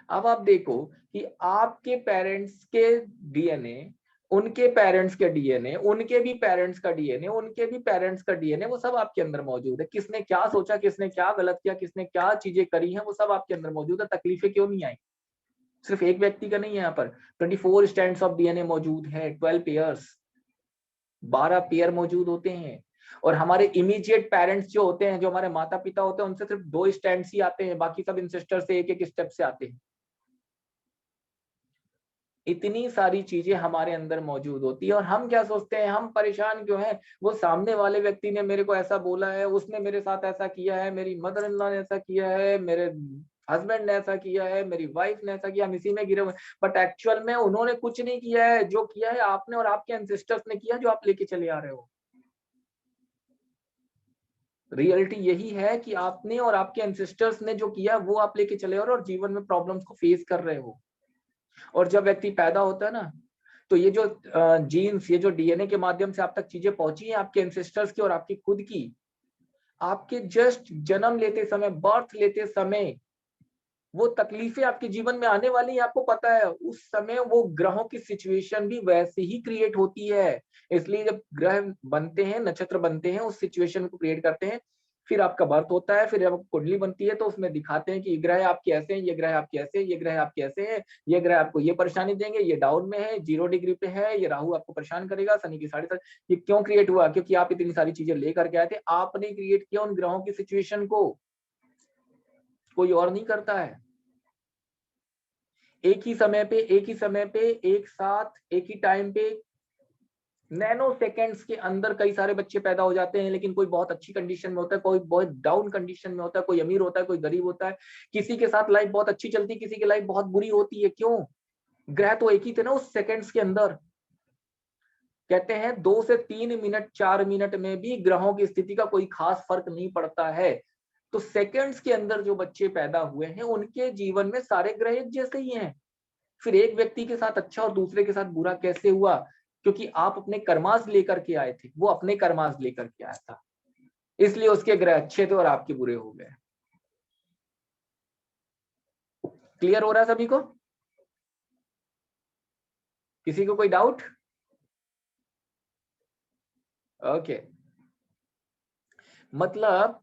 अब आप देखो कि आपके पेरेंट्स के डीएनए, उनके पेरेंट्स के डीएनए, उनके भी पेरेंट्स का डीएनए, उनके भी पेरेंट्स का डीएनए, वो सब आपके अंदर मौजूद है। किसने क्या सोचा, किसने क्या गलत किया, किसने क्या चीजें करी हैं, वो सब आपके अंदर मौजूद है। तकलीफें क्यों नहीं आई? सिर्फ एक व्यक्ति का नहीं है, यहाँ पर 24 स्टैंड्स ऑफ डीएनए मौजूद है, 12 पेयर्स, 12 पेयर मौजूद होते हैं। और हमारे इमीडिएट पेरेंट्स जो होते हैं, जो हमारे माता पिता होते हैं, उनसे सिर्फ 2 स्टैंड्स ही आते हैं, बाकी सब इंसेस्टर से एक एक स्टेप से आते हैं। इतनी सारी चीजें हमारे अंदर मौजूद होती है। और हम क्या सोचते हैं, हम परेशान क्यों हैं? वो सामने वाले व्यक्ति ने मेरे को ऐसा बोला है, उसने मेरे साथ ऐसा किया है, मेरी मदर इन लॉ ने ऐसा किया है, मेरे हस्बैंड ने ऐसा किया है, मेरी वाइफ ने ऐसा किया, हम इसी में गिरे हुए। बट एक्चुअल में उन्होंने कुछ नहीं किया है। जो किया है आपने और आपके एंसेस्टर्स ने किया, जो आप लेके चले आ रहे हो। रियलिटी यही है कि आपने और आपके एंसेस्टर्स ने जो किया वो आप लेके चले आ रहे हो और जीवन में प्रॉब्लम्स को फेस कर रहे हो। और जब व्यक्ति पैदा होता है ना, तो ये जो जीन्स, ये जो डीएनए के माध्यम से आप तक चीजें पहुंची हैं, आपके एंसेस्टर्स की और आपकी खुद की, आपके जस्ट जन्म लेते समय, बर्थ लेते समय वो तकलीफें आपके जीवन में आने वाली है, आपको पता है। उस समय वो ग्रहों की सिचुएशन भी वैसे ही क्रिएट होती है। इसलिए जब ग्रह बनते हैं, नक्षत्र बनते हैं, उस सिचुएशन को क्रिएट करते हैं। फिर आपका बर्थ होता है, फिर जब कुंडली बनती है तो उसमें दिखाते हैं कि ये ग्रह आपके ऐसे हैं, ये ग्रह आपके ऐसे हैं, ये ग्रह आपके ऐसे हैं, ये ग्रह आपको ये परेशानी देंगे, ये डाउन में है, 0 डिग्री पे है, ये राहु आपको परेशान करेगा, शनि की 7.5। ये क्यों क्रिएट हुआ? क्योंकि आप इतनी सारी चीजें लेकर के आए थे। आपने क्रिएट किया उन ग्रहों की सिचुएशन को, कोई और नहीं करता है। एक ही समय पे, एक साथ, एक ही टाइम पे, नैनो सेकेंड्स के अंदर कई सारे बच्चे पैदा हो जाते हैं। लेकिन कोई बहुत अच्छी कंडीशन में होता है, कोई बहुत डाउन कंडीशन में होता है, कोई अमीर होता है, कोई गरीब होता है। किसी के साथ लाइफ बहुत अच्छी चलती है, किसी की लाइफ बहुत बुरी होती है। क्यों? ग्रह तो एक ही थे ना उस सेकेंड्स के अंदर। कहते हैं 2 से 3 मिनट, 4 मिनट में भी ग्रहों की स्थिति का कोई खास फर्क नहीं पड़ता है। तो सेकेंड्स के अंदर जो बच्चे पैदा हुए हैं, उनके जीवन में सारे ग्रह एक जैसे ही हैं। फिर एक व्यक्ति के साथ अच्छा और दूसरे के साथ बुरा कैसे हुआ? क्योंकि आप अपने कर्मास लेकर के आए थे, वो अपने कर्मास लेकर के आया था, इसलिए उसके ग्रह अच्छे थे और आपके बुरे हो गए। क्लियर हो रहा है सभी को? किसी को कोई डाउट? ओके, मतलब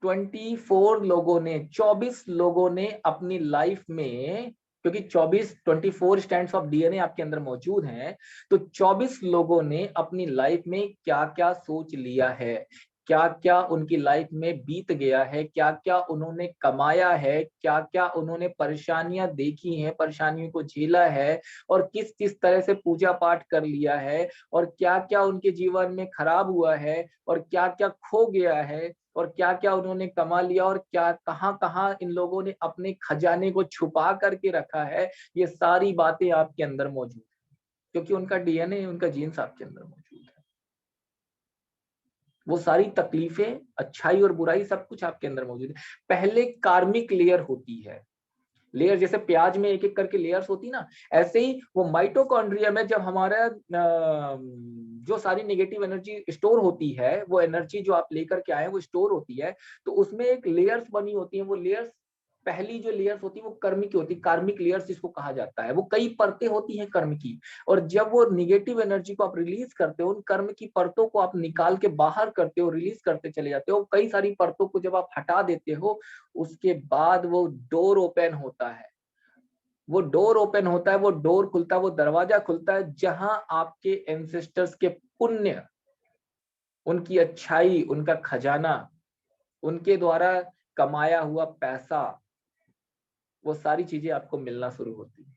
24 लोगों ने अपनी लाइफ में, क्योंकि 24 स्ट्रैंड्स ऑफ डीएनए आपके अंदर मौजूद हैं, तो 24 लोगों ने अपनी लाइफ में क्या क्या सोच लिया है, क्या क्या उनकी लाइफ में बीत गया है, क्या क्या उन्होंने कमाया है, क्या क्या उन्होंने परेशानियां देखी हैं, परेशानियों को झेला है, और किस किस तरह से पूजा पाठ कर लिया है, और क्या क्या उनके जीवन में खराब हुआ है, और क्या क्या खो गया है, और क्या क्या उन्होंने कमा लिया, और क्या कहाँ कहाँ इन लोगों ने अपने खजाने को छुपा करके रखा है। ये सारी बातें आपके अंदर मौजूद है, क्योंकि उनका डीएनए, उनका जीन्स आपके अंदर मौजूद है। वो सारी तकलीफें, अच्छाई और बुराई, सब कुछ आपके अंदर मौजूद है। पहले कार्मिक लेयर होती है, लेयर जैसे प्याज में एक एक करके लेयर्स होती ना, ऐसे ही वो माइटोकॉन्ड्रिया में जब हमारा जो सारी नेगेटिव एनर्जी स्टोर होती है, वो एनर्जी जो आप लेकर के आए वो स्टोर होती है, तो उसमें एक लेयर्स बनी होती है। वो लेयर्स, पहली जो लेयर्स होती है वो कर्म की होती है, कार्मिक लेयर्स जिसको कहा जाता है। वो कई परतें होती हैं कर्म की, और जब वो निगेटिव एनर्जी को आप रिलीज करते हो, उन कर्म की परतों को आप निकाल के बाहर करते हो, रिलीज करते चले जाते हो, कई सारी परतों को जब आप हटा देते हो, उसके बाद वो डोर ओपन होता है। वो डोर ओपन होता है, वो डोर खुलता है, वो दरवाजा खुलता है, जहां आपके एंसेस्टर्स के पुण्य, उनकी अच्छाई, उनका खजाना, उनके द्वारा कमाया हुआ पैसा, वो सारी चीजें आपको मिलना शुरू होती है।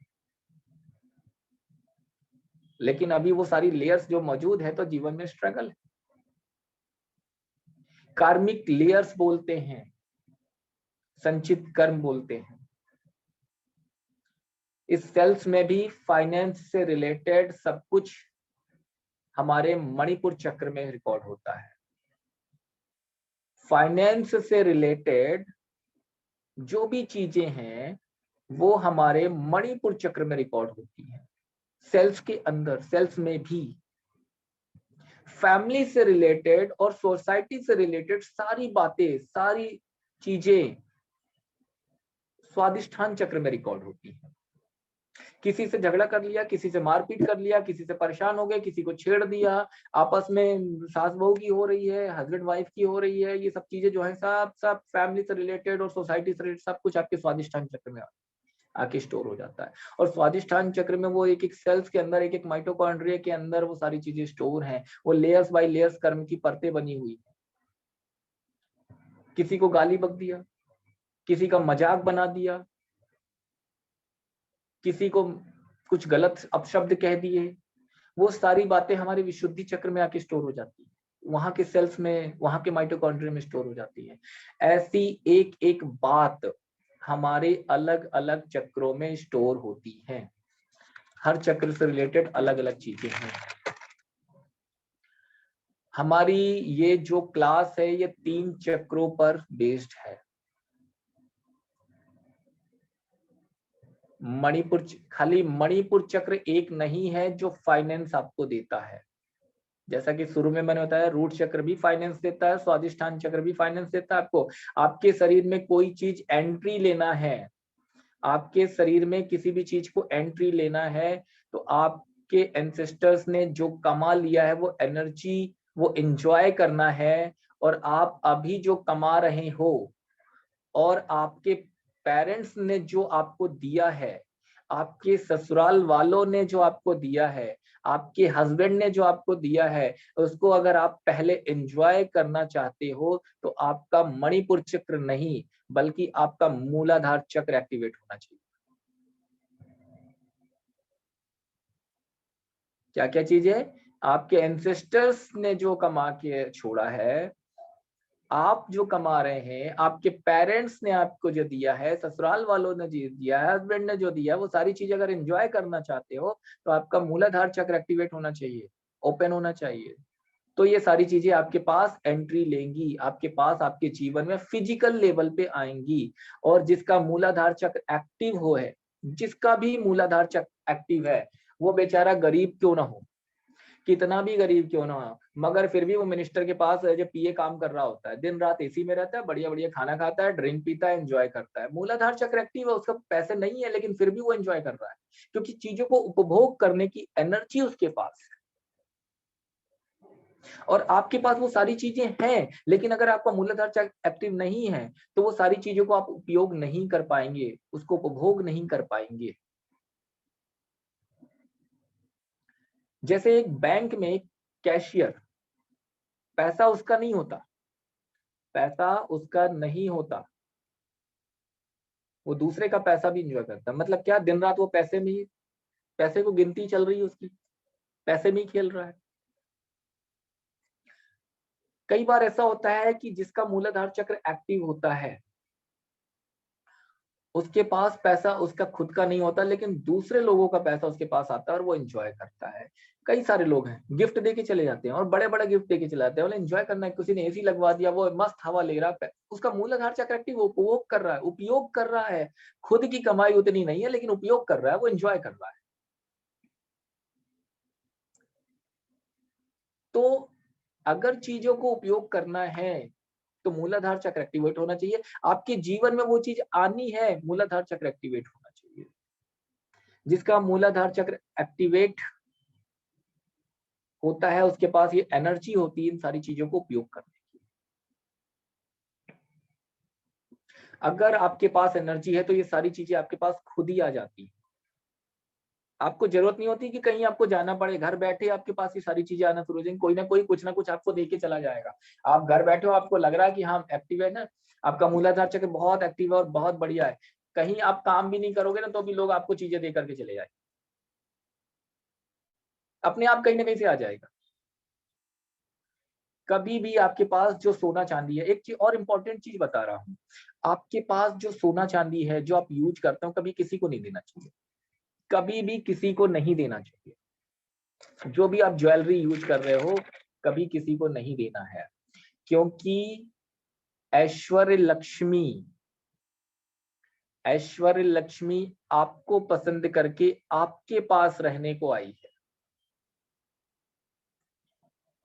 लेकिन अभी वो सारी लेयर्स जो मौजूद है, तो जीवन में स्ट्रगल है। कार्मिक लेयर्स बोलते हैं, संचित कर्म बोलते हैं। इस सेल्स में भी फाइनेंस से रिलेटेड सब कुछ हमारे मणिपुर चक्र में रिकॉर्ड होता है। फाइनेंस से रिलेटेड जो भी चीजें हैं, वो हमारे मणिपुर चक्र में रिकॉर्ड होती हैं। सेल्स के अंदर, सेल्स में भी फैमिली से रिलेटेड और सोसाइटी से रिलेटेड सारी बातें, सारी चीजें स्वादिष्ठान चक्र में रिकॉर्ड होती हैं। किसी से झगड़ा कर लिया, किसी से मारपीट कर लिया, किसी से परेशान हो गए, किसी को छेड़ दिया, आपस में सास बहू की हो रही है, हस्बैंड वाइफ की हो रही है, ये सब चीजें जो है सब सब फैमिली से रिलेटेड और सोसाइटी से रिलेटेड सब कुछ आपके स्वादिष्ठान चक्र में आके स्टोर हो जाता है। और स्वादिष्ठान चक्र में वो एक एक सेल्स के अंदर, एक एक माइटोकॉन्ड्रिया के अंदर वो सारी चीजें स्टोर हैं। वो लेयर्स बाय लेयर्स कर्म की परतें बनी हुई है। किसी को गाली बक दिया, किसी का मजाक बना दिया, किसी को कुछ गलत अपशब्द कह दिए, वो सारी बातें हमारे विशुद्धि चक्र में आके स्टोर हो जाती है, वहां के सेल्स में, वहां के माइटोकॉन्ड्रिया में स्टोर हो जाती है। ऐसी एक एक बात हमारे अलग अलग चक्रों में स्टोर होती है। हर चक्र से रिलेटेड अलग अलग चीजें हैं। हमारी ये जो क्लास है, ये 3 चक्रों पर बेस्ड है। मणिपुर, खाली मणिपुर चक्र एक नहीं है जो फाइनेंस आपको देता है। जैसा कि शुरू में मैंने बताया, रूट चक्र भी फाइनेंस देता है, स्वादिष्ठान चक्र भी फाइनेंस देता है आपको। आपके शरीर में कोई चीज एंट्री लेना है, आपके शरीर में किसी भी चीज को एंट्री लेना है, तो आपके एंसेस्टर्स ने जो कमा लिया है वो एनर्जी, वो एंजॉय करना है। और आप अभी जो कमा रहे हो, और आपके पेरेंट्स ने जो आपको दिया है, आपके ससुराल वालों ने जो आपको दिया है, आपके हस्बैंड ने जो आपको दिया है, उसको अगर आप पहले एंजॉय करना चाहते हो, तो आपका मणिपुर चक्र नहीं, बल्कि आपका मूलाधार चक्र एक्टिवेट होना चाहिए। क्या क्या चीज है? आपके एंसेस्टर्स ने जो कमा के छोड़ा है, आप जो कमा रहे हैं, आपके पेरेंट्स ने आपको जो दिया है, ससुराल वालों ने जो दिया है, हस्बैंड ने जो दिया है, वो सारी चीजें अगर एंजॉय करना चाहते हो, तो आपका मूलाधार चक्र एक्टिवेट होना चाहिए, ओपन होना चाहिए। तो ये सारी चीजें आपके पास एंट्री लेंगी, आपके पास आपके जीवन में फिजिकल लेवल पे आएंगी। और जिसका मूलाधार चक्र एक्टिव हो है, जिसका भी मूलाधार चक्र एक्टिव है, वो बेचारा गरीब क्यों ना हो, कितना भी गरीब क्यों ना हो, मगर फिर भी वो मिनिस्टर के पास जब पीए काम कर रहा होता है, दिन रात एसी में रहता है, बढ़िया बढ़िया खाना खाता है, ड्रिंक पीता है, एंजॉय करता है। मूलाधार चक्र एक्टिव है, उसका पैसे नहीं है, लेकिन फिर भी वो एंजॉय कर रहा है, क्योंकि चीजों को उपभोग करने की एनर्जी उसके पास है। और आपके पास वो सारी चीजें हैं, लेकिन अगर आपका मूलाधार चक्र एक्टिव नहीं है तो वो सारी चीजों को आप उपयोग नहीं कर पाएंगे, उसको उपभोग नहीं कर पाएंगे। जैसे एक बैंक में कैशियर, पैसा उसका नहीं होता, पैसा उसका नहीं होता, वो दूसरे का पैसा भी एंजॉय करता है। मतलब क्या, दिन रात वो पैसे में ही, पैसे को गिनती चल रही है उसकी, पैसे में ही खेल रहा है। कई बार ऐसा होता है कि जिसका मूलाधार चक्र एक्टिव होता है उसके पास पैसा उसका खुद का नहीं होता, लेकिन दूसरे लोगों का पैसा उसके पास आता है और वो एंजॉय करता है। कई सारे लोग हैं गिफ्ट देके चले जाते हैं और बड़े बड़े गिफ्ट देके चले जाते हैं, बोले एंजॉय करना है, किसी ने एसी लगवा दिया, वो मस्त हवा ले रहा है, उसका मूलाधार चक्र एक्टिव, उपभोग कर रहा है, उपयोग कर रहा है। खुद की कमाई उतनी नहीं है लेकिन उपयोग कर रहा है, वो एंजॉय कर रहा है। तो अगर चीजों को उपयोग करना है तो मूलाधार चक्र एक्टिवेट होना चाहिए। आपके जीवन में वो चीज आनी है, मूलाधार चक्र एक्टिवेट होना चाहिए। जिसका मूलाधार चक्र एक्टिवेट होता है उसके पास ये एनर्जी होती है इन सारी चीजों को उपयोग करने की। अगर आपके पास एनर्जी है तो ये सारी चीजें आपके पास खुद ही आ जाती है। आपको जरूरत नहीं होती कि कहीं आपको जाना पड़े, घर बैठे आपके पास ये सारी चीजें आना शुरू हो जाएंगी। कोई ना कोई कुछ ना कुछ आपको देके चला जाएगा। आप घर बैठे हो, आपको लग रहा है कि हाँ एक्टिव है ना, आपका मूलाधार चक्र बहुत एक्टिव है और बहुत बढ़िया है, कहीं आप काम भी नहीं करोगे ना तो भी लोग आपको चीजें दे करके चले जाएंगे, अपने आप कहीं ना कहीं से आ जाएगा। कभी भी आपके पास जो सोना चांदी है, एक चीज और इंपॉर्टेंट चीज बता रहा हूँ, आपके पास जो सोना चांदी है जो आप यूज करते हो कभी किसी को नहीं देना चाहिए, कभी भी किसी को नहीं देना चाहिए। जो भी आप ज्वेलरी यूज कर रहे हो कभी किसी को नहीं देना है, क्योंकि ऐश्वर्य लक्ष्मी आपको पसंद करके आपके पास रहने को आई है।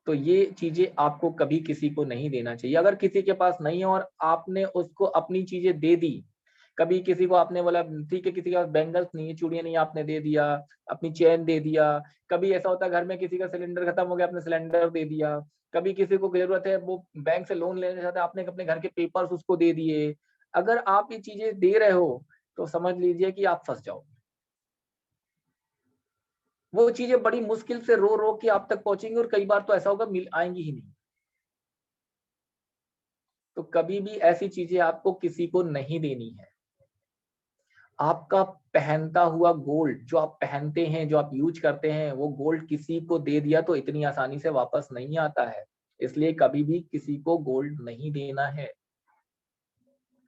तो ये चीजें आपको कभी किसी को नहीं देना चाहिए। अगर किसी के पास नहीं है और आपने उसको अपनी चीजें दे दी, कभी किसी को आपने बोला ठीक है किसी के पास बैंगल्स नहीं है, चूड़ियां नहीं, आपने दे दिया, अपनी चेन दे दिया। कभी ऐसा होता है घर में किसी का सिलेंडर खत्म हो गया, आपने सिलेंडर दे दिया। कभी किसी को जरूरत है, वो बैंक से लोन लेना चाहता है, आपने अपने घर के पेपर्स उसको दे दिए। अगर आप ये चीजें दे रहे हो तो समझ लीजिए कि आप फंस जाओ। वो चीजें बड़ी मुश्किल से रो रो के आप तक पहुंचेंगी और कई बार तो ऐसा होगा मिल आएंगी ही नहीं। तो कभी भी ऐसी चीजें आपको किसी को नहीं देनी है। आपका पहनता हुआ गोल्ड जो आप पहनते हैं, जो आप यूज करते हैं, वो गोल्ड किसी को दे दिया तो इतनी आसानी से वापस नहीं आता है। इसलिए कभी भी किसी को गोल्ड नहीं देना है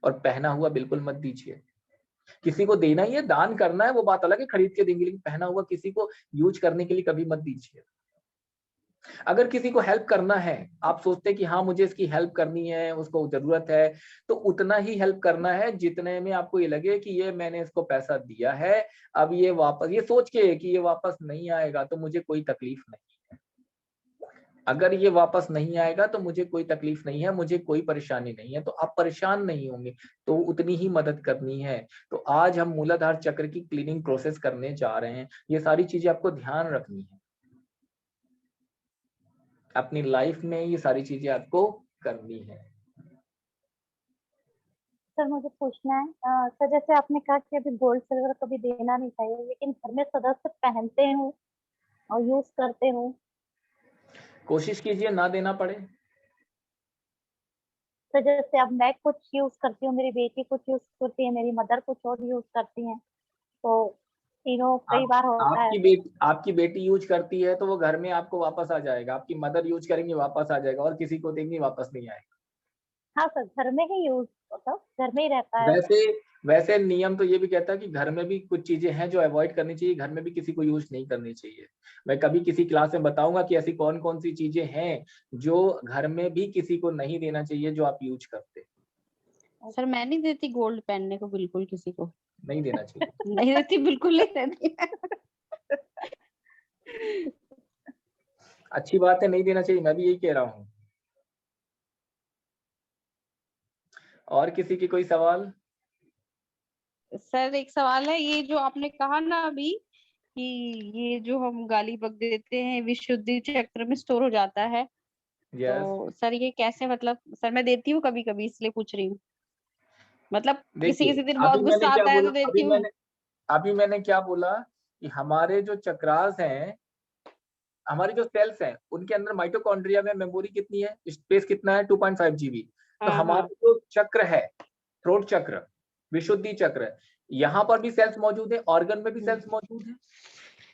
और पहना हुआ बिल्कुल मत दीजिए। किसी को देना ही है, दान करना है वो बात अलग है, खरीद के देंगे, लेकिन पहना हुआ किसी को यूज करने के लिए कभी मत दीजिए। अगर किसी को हेल्प करना है, आप सोचते हैं कि हाँ मुझे इसकी हेल्प करनी है, उसको जरूरत है, तो उतना ही हेल्प करना है जितने में आपको ये लगे कि ये मैंने इसको पैसा दिया है, अब ये वापस, ये सोच के कि ये वापस नहीं आएगा तो मुझे कोई तकलीफ नहीं है। अगर ये वापस नहीं आएगा तो मुझे कोई तकलीफ नहीं है, मुझे कोई परेशानी नहीं है, तो आप परेशान नहीं होंगे, तो उतनी ही मदद करनी है। तो आज हम मूलाधार चक्र की क्लीनिंग प्रोसेस करने जा रहे हैं। ये सारी चीजें आपको ध्यान रखनी है, अपनी लाइफ में ये सारी चीजें आपको करनी है। सर मुझे पूछना है सर, जैसे आपने कहा कि अभी गोल्ड सिल्वर कभी देना नहीं चाहिए, लेकिन घर में सदस्य पहनते हैं और यूज करते हैं, कोशिश कीजिए ना देना पड़े। तो जैसे अब मैं कुछ यूज करती हूँ, मेरी बेटी कुछ यूज करती है, मेरी मदर कुछ और यूज करती हैं, तो तीनों कई बार होता है। आपकी बेटी यूज करती है तो वो घर में आपको वापस आ जाएगा, आपकी मदर यूज करेंगे वापस आ जाएगा, और किसी को देंगे वापस नहीं आएगा। हाँ सर, घर में ही यूज, मतलब घर में ही रहता है। वैसे नियम तो ये भी कहता है कि घर में भी कुछ चीजें हैं जो अवॉइड करनी चाहिए, घर में भी किसी को यूज नहीं करनी चाहिए। मैं कभी किसी क्लास में बताऊंगा कि ऐसी कौन कौन सी चीजें हैं जो घर में भी किसी को नहीं देना चाहिए जो आप यूज करते। सर मैं नहीं देती गोल्ड पहनने को बिल्कुल किसी को, नहीं देना चाहिए। नहीं देती, बिल्कुल नहीं देती। अच्छी बात है, नहीं देना चाहिए, मैं भी यही कह रहा हूँ। और किसी की कोई सवाल? सर एक सवाल है, ये जो आपने कहा ना अभी कि ये जो हम गाली बक देते हैं विशुद्धि चक्र में स्टोर हो जाता है, यस तो सर ये कैसे, मतलब सर मैं देती हूँ कभी कभी, इसलिए पूछ रही हूँ। मतलब किसी देखिए, किसी दिन बहुत गुस्सा आता है तो देती हूँ। अभी मैंने क्या बोला कि हमारे जो चक्रास हैं, हमारी जो सेल्स हैं, उनके अंदर माइटोकॉन्ड्रिया में मेमोरी कितनी है, स्पेस कितना है, 2.5 GB। तो हाँ हमारा हाँ। जो चक्र है, थ्रोट चक्र, विशुद्धि चक्र, यहाँ पर भी सेल्स मौजूद है, ऑर्गन में भी सेल्स मौजूद है,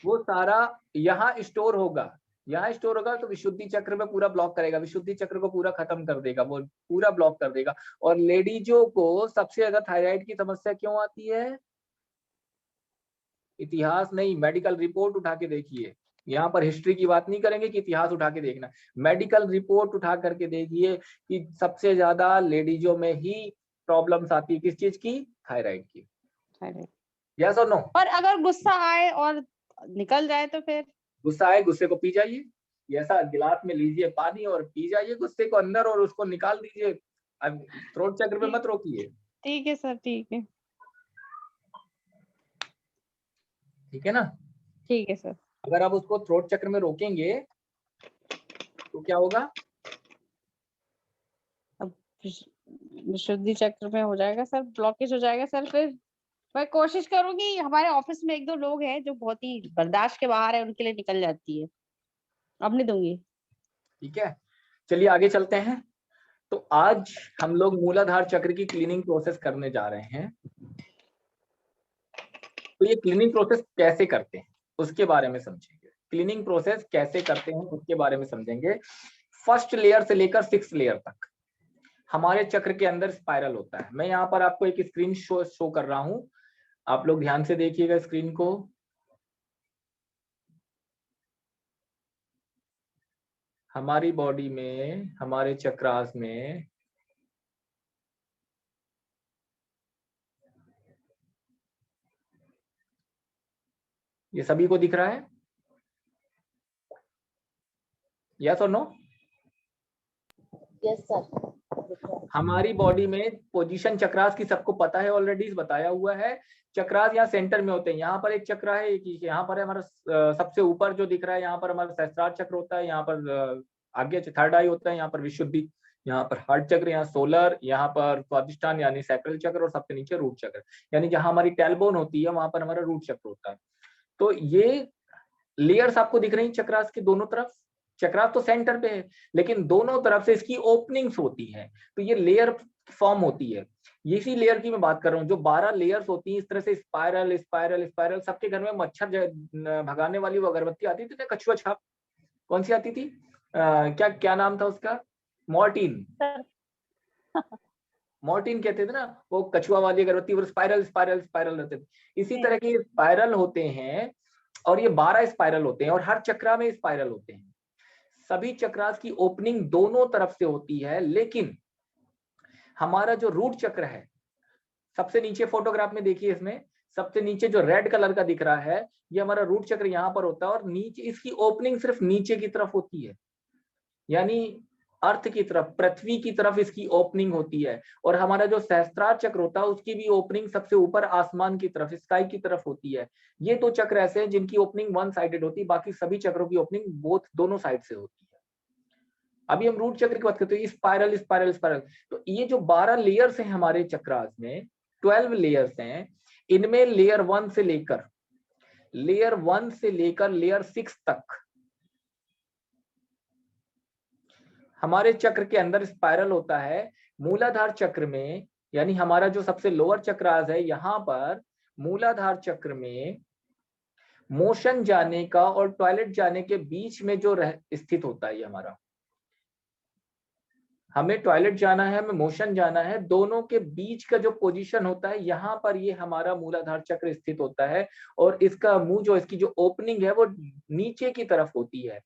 वो सारा यहाँ स्टोर होगा। यहाँ स्टोर होगा तो विशुद्धि चक्र में पूरा ब्लॉक करेगा, विशुद्धि चक्र को पूरा खत्म कर देगा, वो पूरा ब्लॉक कर देगा। और लेडीजों को सबसे ज्यादा थायराइड की समस्या क्यों आती है? इतिहास नहीं, मेडिकल रिपोर्ट उठा के देखिए। यहाँ पर हिस्ट्री की बात नहीं करेंगे कि इतिहास उठा के देखना, मेडिकल रिपोर्ट उठा करके देखिए कि सबसे ज्यादा लेडीजों में ही प्रॉब्लम्स आती है, किस चीज की? थायराइड की। अरे, यस और नो? पर अगर गुस्सा आए और निकल जाए तो फिर? गुस्सा आए, गुस्से को पी जाइए, ऐसा गिलास में लीजिए पानी और पी जाइए गुस्से को अंदर और उसको निकाल दीजिए। अब थ्रोट चक्र पे मत रोकिए, ठीक है सर, ठीक है। ठीक है ना? ठीक है सर। अगर आप उसको थ्रोट चक्र में रोकेंगे तो क्या होगा? अब विशुद्धि चक्र में हो जाएगा सर, ब्लॉकेज हो जाएगा सर। फिर मैं कोशिश करूंगी, हमारे ऑफिस में एक दो लोग हैं जो बहुत ही बर्दाश्त के बाहर है, उनके लिए निकल जाती है, अब नहीं दूंगी। ठीक है, चलिए आगे चलते हैं। तो आज हम लोग मूलाधार चक्र की क्लीनिंग प्रोसेस करने जा रहे हैं। तो ये क्लीनिंग प्रोसेस कैसे करते हैं उसके बारे में समझेंगे। क्लीनिंग प्रोसेस कैसे करते हैं उसके बारे में समझेंगे। फर्स्ट लेयर से लेकर 6th लेयर तक हमारे चक्र के अंदर स्पाइरल होता है। मैं यहाँ पर आपको एक स्क्रीन शो कर रहा हूँ, आप लोग ध्यान से देखिएगा स्क्रीन को। हमारी बॉडी में, हमारे चक्रास में ये सभी को दिख रहा है? यस और नो? Yes sir. हमारी बॉडी में पोजीशन चक्रास की सबको पता है, ऑलरेडी बताया हुआ है। चक्रास यहाँ सेंटर में होते हैं। यहाँ पर एक चक्र है, एक यहाँ पर है हमारा सबसे ऊपर जो दिख रहा है, यहाँ पर हमारा सहस्त्रार चक्र होता है, यहाँ पर आगे थर्ड आई होता है, यहाँ पर विशुद्धि, यहाँ पर हार्ट चक्र, यहाँ सोलर, यहाँ पर स्वादिष्ठान यानी सैक्रल चक्र, और सबसे नीचे रूट चक्र, यानी जहां हमारी टेलबोन होती है वहां पर हमारा रूट चक्र होता है। तो ये लेयर्स आपको दिख रही हैं चक्रास के दोनों तरफ। चक्रास तो सेंटर पे है, लेकिन दोनों तरफ से इसकी ओपनिंग्स होती हैं, तो ये लेयर फॉर्म होती है। इसी लेयर की मैं बात कर रहा हूँ, जो 12 लेयर्स होती हैं इस तरह से, स्पाइरल स्पाइरल स्पाइरल। सबके घर में मच्छर भगाने वाली वो अगरबत्ती आती थी ना, कछुआ छाप, कौन सी आती थी? क्या क्या नाम था उसका? मॉर्टिन, मॉर्टिन कहते थे ना, वो कछुआ वाली अगरबत्ती, वो स्पाइरल स्पाइरल स्पाइरल रहते थे। इसी तरह के स्पाइरल होते हैं, और ये 12 स्पाइरल होते हैं, और हर चक्रा में स्पाइरल होते हैं। सभी चक्रास की ओपनिंग दोनों तरफ से होती है, लेकिन हमारा जो रूट चक्र है, सबसे नीचे फोटोग्राफ में देखिए, इसमें सबसे नीचे जो रेड कलर का दिख रहा है, ये हमारा रूट चक्र यहाँ पर होता है, और नीचे इसकी ओपनिंग सिर्फ नीचे की तरफ होती है, यानी अर्थ की तरफ, पृथ्वी की तरफ इसकी ओपनिंग होती है। और हमारा जो सहस्त्रार चक्र होता है उसकी भी ओपनिंग सबसे ऊपर आसमान की तरफ, स्काई की तरफ होती है। ये दो चक्र ऐसे हैं जिनकी ओपनिंग वन साइडेड होती है, बाकी सभी चक्रों की ओपनिंग दोनों साइड से होती है। अभी हम रूट चक्र की बात करते हैं, स्पाइरल स्पाइरल स्पाइरल। तो ये जो 12 लेयर्स हैं हमारे चक्रास में, 12 लेयर्स हैं, इनमें लेयर 1 से लेकर लेयर 6 तक हमारे चक्र के अंदर स्पाइरल होता है। मूलाधार चक्र में, यानी हमारा जो सबसे लोअर चक्रास है, यहाँ पर मूलाधार चक्र में मोशन जाने का और टॉयलेट जाने के बीच में जो स्थित होता है, ये हमारा, हमें टॉयलेट जाना है, हमें मोशन जाना है, दोनों के बीच का जो पोजीशन होता है, यहाँ पर ये हमारा मूलाधार चक्र स्थित होता है। और इसका मुंह, जो इसकी जो ओपनिंग है, वो नीचे की तरफ होती है,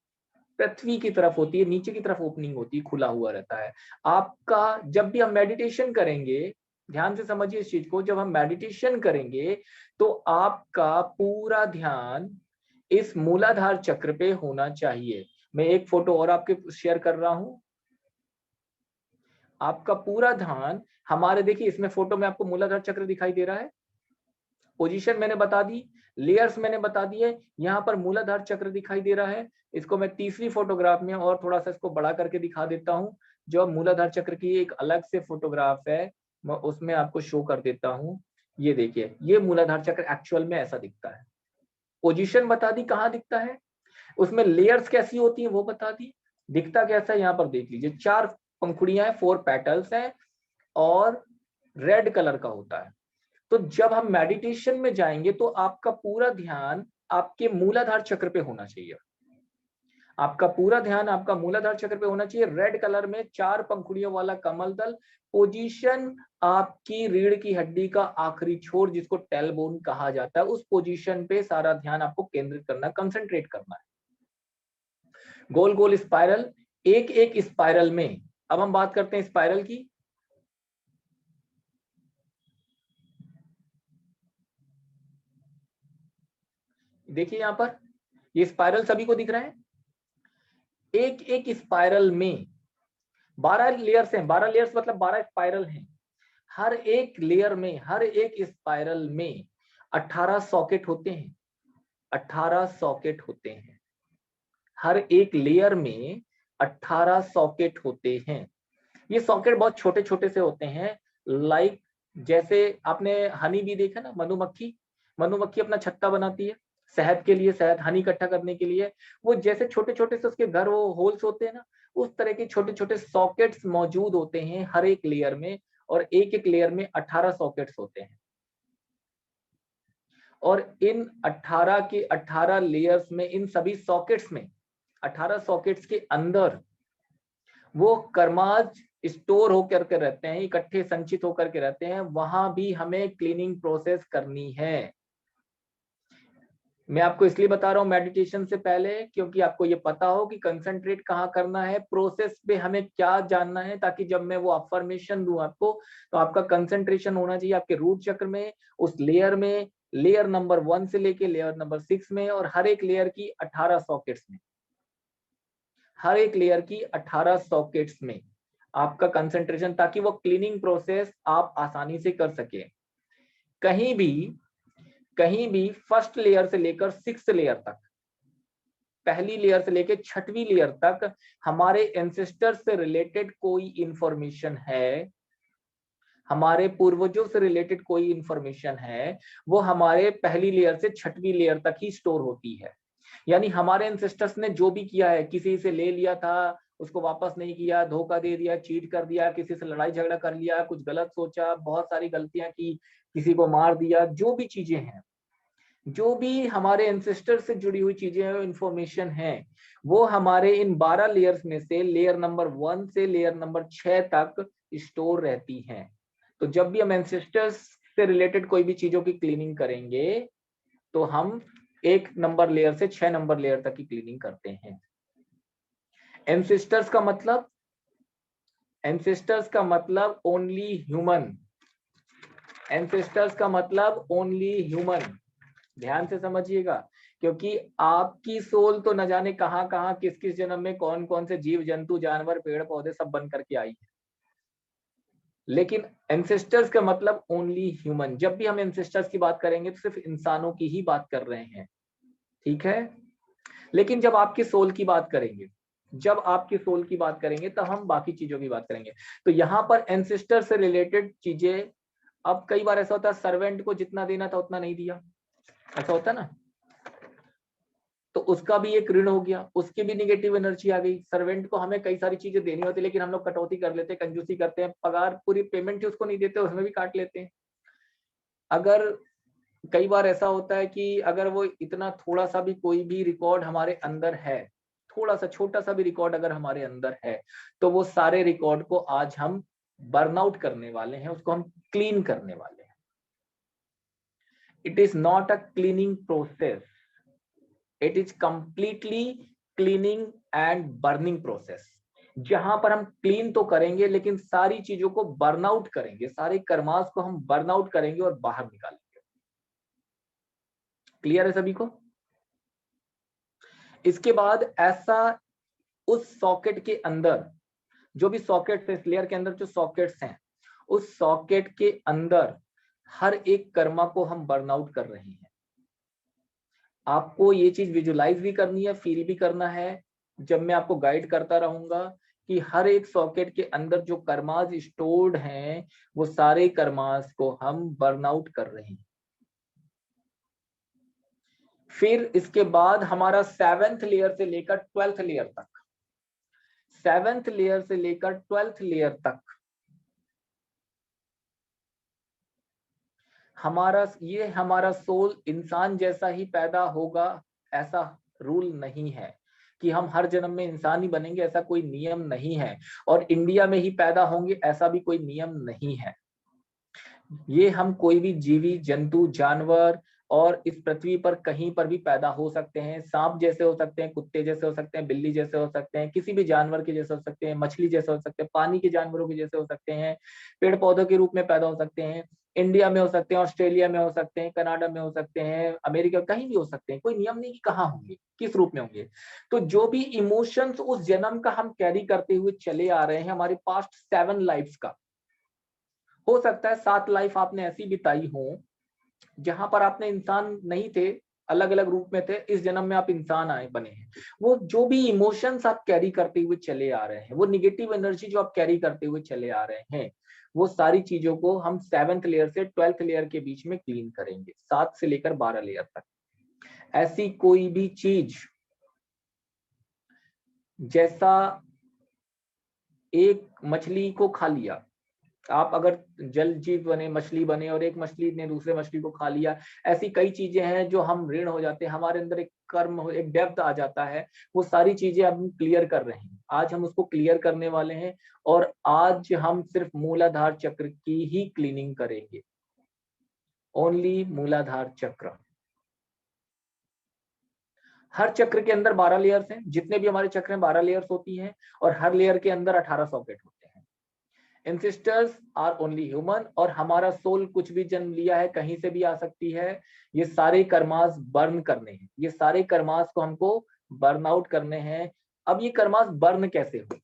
पृथ्वी की तरफ होती है, नीचे की तरफ ओपनिंग होती है, खुला हुआ रहता है। आपका जब भी हम मेडिटेशन करेंगे, ध्यान से समझिए इस चीज को, जब हम मेडिटेशन करेंगे तो आपका पूरा ध्यान इस मूलाधार चक्र पे होना चाहिए। मैं एक फोटो और आपके शेयर कर रहा हूं। आपका पूरा ध्यान हमारे, देखिए इसमें फोटो में आपको मूलाधार चक्र दिखाई दे रहा है, पोजीशन मैंने बता दी। लेयर्स मैंने बता दिए। यहाँ पर मूलाधार चक्र दिखाई दे रहा है, इसको मैं तीसरी फोटोग्राफ में और थोड़ा सा इसको बड़ा करके दिखा देता हूँ। जो मूलाधार चक्र की एक अलग से फोटोग्राफ है, मैं उसमें आपको शो कर देता हूँ। ये देखिए, ये मूलाधार चक्र एक्चुअल में ऐसा दिखता है। पोजीशन बता दी कहाँ दिखता है, उसमें लेयर्स कैसी होती है वो बता दी। दिखता कैसा है यहाँ पर देख लीजिए, 4 पंखुड़ियां हैं, 4 पेटल्स हैं और रेड कलर का होता है। तो जब हम मेडिटेशन में जाएंगे तो आपका पूरा ध्यान आपके मूलाधार चक्र पे होना चाहिए। आपका पूरा ध्यान आपका मूलाधार चक्र पे होना चाहिए। रेड कलर में 4 पंखुड़ियों वाला कमल दल, पोजीशन आपकी रीढ़ की हड्डी का आखिरी छोर जिसको टेलबोन कहा जाता है, उस पोजीशन पे सारा ध्यान आपको केंद्रित करना, कंसंट्रेट करना है। गोल गोल स्पाइरल, एक एक स्पाइरल में, अब हम बात करते हैं स्पाइरल की। देखिए यहां पर ये स्पाइरल सभी को दिख रहा है। एक एक स्पाइरल में 12 लेयर्स हैं, 12 लेयर्स मतलब 12 स्पाइरल हैं। हर एक लेयर में, हर एक स्पाइरल में 18 सॉकेट होते हैं, 18 सॉकेट होते हैं। हर एक लेयर में 18 सॉकेट होते हैं। ये सॉकेट बहुत छोटे छोटे से होते हैं, लाइक जैसे आपने हनी भी देखा ना, मधुमक्खी, मधुमक्खी अपना छत्ता बनाती है शहद के लिए, शहद हनी इकट्ठा करने के लिए। वो जैसे छोटे छोटे से उसके घर वो होल्स होते हैं ना, उस तरह के छोटे छोटे सॉकेट्स मौजूद होते हैं हर एक लेयर में, और एक एक लेयर में 18 सॉकेट्स होते हैं। और इन 18 के 18 लेयर्स में, इन सभी सॉकेट्स में, 18 सॉकेट्स के अंदर वो कर्माज स्टोर होकर के रहते हैं, इकट्ठे संचित होकर के रहते हैं। वहां भी हमें क्लीनिंग प्रोसेस करनी है। मैं आपको इसलिए बता रहा हूं मेडिटेशन से पहले, क्योंकि आपको ये पता हो कि कंसंट्रेट कहाँ करना है, प्रोसेस पे हमें क्या जानना है, ताकि जब मैं वो अफर्मेशन दूं आपको, तो आपका कंसंट्रेशन होना चाहिए आपके रूट चक्र में, उस लेयर में, लेयर नंबर 1 से लेके लेयर नंबर 6 में, और हर एक लेयर की 18 सॉकेट्स में, हर एक लेयर की 18 सॉकेट्स में आपका कंसंट्रेशन, ताकि वो क्लीनिंग प्रोसेस आप आसानी से कर सके। कहीं भी फर्स्ट लेयर से लेकर 6th लेयर तक, पहली लेयर से लेकर 6वीं लेयर तक हमारे एंसेस्टर्स से रिलेटेड कोई इंफॉर्मेशन है, हमारे पूर्वजों से रिलेटेड कोई इंफॉर्मेशन है, वो हमारे पहली लेयर से 6वीं लेयर तक ही स्टोर होती है। यानी हमारे एंसेस्टर्स ने जो भी किया है, किसी से ले लिया था, उसको वापस नहीं किया, धोखा दे दिया, चीट कर दिया, किसी से लड़ाई झगड़ा कर लिया, कुछ गलत सोचा, बहुत सारी गलतियां की, किसी को मार दिया, जो भी चीजें हैं, जो भी हमारे एंसेस्टर से जुड़ी हुई चीजें इंफॉर्मेशन है, वो हमारे इन 12 लेयर्स में से लेयर नंबर 1 से लेयर नंबर 6 तक स्टोर रहती हैं। तो जब भी हम एंसेस्टर्स से रिलेटेड कोई भी चीजों की क्लीनिंग करेंगे, तो हम 1 नंबर लेयर से 6 नंबर लेयर तक की क्लीनिंग करते हैं। एंसेस्टर्स का मतलब ओनली ह्यूमन, एंसेस्टर्स का मतलब ओनली ह्यूमन। ध्यान से समझिएगा, क्योंकि आपकी सोल तो न जाने कहां कहां, किस किस जन्म में कौन कौन से जीव जंतु जानवर पेड़ पौधे सब बन करके आई है, लेकिन एंसेस्टर्स का मतलब ओनली ह्यूमन। जब भी हम एंसेस्टर्स की बात करेंगे तो सिर्फ इंसानों की ही बात कर रहे हैं, ठीक है। लेकिन जब आपकी सोल की बात करेंगे, तो हम बाकी चीजों की बात करेंगे। तो यहाँ पर एंसेस्टर से रिलेटेड चीजें, अब कई बार ऐसा होता है सर्वेंट को जितना देना था उतना नहीं दिया, ऐसा होता है ना, तो उसका भी एक ऋण हो गया, उसकी भी निगेटिव एनर्जी आ गई। सर्वेंट को हमें कई सारी चीजें देनी होती है, लेकिन हम लोग कटौती कर लेते हैं, कंजूसी करते हैं, पगार पूरी पेमेंट ही उसको नहीं देते, उसमें भी काट लेते हैं। अगर कई बार ऐसा होता है कि अगर वो इतना थोड़ा सा भी कोई भी रिकॉर्ड हमारे अंदर है, थोड़ा सा छोटा सा भी रिकॉर्ड अगर हमारे अंदर है, तो वो सारे रिकॉर्ड को आज हम बर्नआउट करने वाले हैं, उसको हम क्लीन करने वाले हैं। It is not a cleaning process, it is completely cleaning and burning process, जहां पर हम क्लीन तो करेंगे लेकिन सारी चीजों को बर्नआउट करेंगे, सारे कर्मास को हम बर्नआउट करेंगे और बाहर निकालेंगे। क्लियर है सभी को? इसके बाद ऐसा उस सॉकेट के अंदर, जो भी सॉकेट इस लेयर के अंदर जो सॉकेट्स हैं, उस सॉकेट के अंदर हर एक कर्मा को हम बर्नआउट कर रहे हैं। आपको ये चीज विजुलाइज भी करनी है, फील भी करना है, जब मैं आपको गाइड करता रहूंगा कि हर एक सॉकेट के अंदर जो कर्मास स्टोर्ड हैं वो सारे कर्मास को हम बर्नआउट कर रहे हैं। फिर इसके बाद हमारा 7th लेयर से लेकर 12th लेयर तक, 7th लेयर से लेकर 12th लेयर तक हमारा सोल इंसान जैसा ही पैदा होगा, ऐसा रूल नहीं है कि हम हर जन्म में इंसान ही बनेंगे, ऐसा कोई नियम नहीं है। और इंडिया में ही पैदा होंगे, ऐसा भी कोई नियम नहीं है। ये हम कोई भी जीवी जंतु जानवर और इस पृथ्वी पर कहीं पर भी पैदा हो सकते हैं। सांप जैसे हो सकते हैं, कुत्ते जैसे हो सकते हैं, बिल्ली जैसे हो सकते हैं, किसी भी जानवर के जैसे हो सकते हैं, मछली जैसे हो सकते हैं, पानी के जानवरों के जैसे हो सकते हैं, पेड़ पौधों के रूप में पैदा हो सकते हैं, इंडिया में हो सकते हैं, ऑस्ट्रेलिया में हो सकते हैं, कनाडा में हो सकते हैं, अमेरिका, कहीं भी हो सकते हैं। कोई नियम नहीं कि कहाँ होंगे, किस रूप में होंगे। तो जो भी इमोशंस उस जन्म का हम कैरी करते हुए चले आ रहे हैं, हमारे पास्ट 7 लाइफ्स का, हो सकता है 7 लाइफ आपने ऐसी बिताई हो जहां पर आपने इंसान नहीं थे, अलग अलग रूप में थे, इस जन्म में आप इंसान आए बने हैं। वो जो भी इमोशंस आप कैरी करते हुए चले आ रहे हैं, वो निगेटिव एनर्जी जो आप कैरी करते हुए चले आ रहे हैं, वो सारी चीजों को हम 7th लेयर से 12th लेयर के बीच में क्लीन करेंगे, 7 से लेकर 12 लेयर तक। ऐसी कोई भी चीज, जैसा एक मछली को खा लिया, आप अगर जल जीव बने, मछली बने और एक मछली ने दूसरे मछली को खा लिया, ऐसी कई चीजें हैं जो हम ऋण हो जाते हैं, हमारे अंदर एक कर्म, एक डेप्थ आ जाता है। वो सारी चीजें अब हम क्लियर कर रहे हैं, आज हम उसको क्लियर करने वाले हैं। और आज हम सिर्फ मूलाधार चक्र की ही क्लीनिंग करेंगे, ओनली मूलाधार चक्र। हर चक्र के अंदर 12 लेयर्स हैं, जितने भी हमारे चक्र हैं 12 लेयर्स होती हैं, और हर लेयर के अंदर 18 सॉकेट होते हैं। Ancestors आर ओनली ह्यूमन, और हमारा सोल कुछ भी जन्म लिया है, कहीं से भी आ सकती है। ये सारे कर्मास बर्न करने हैं, ये सारे कर्मास को हमको बर्न आउट करने हैं। अब ये कर्मास बर्न कैसे होंगे?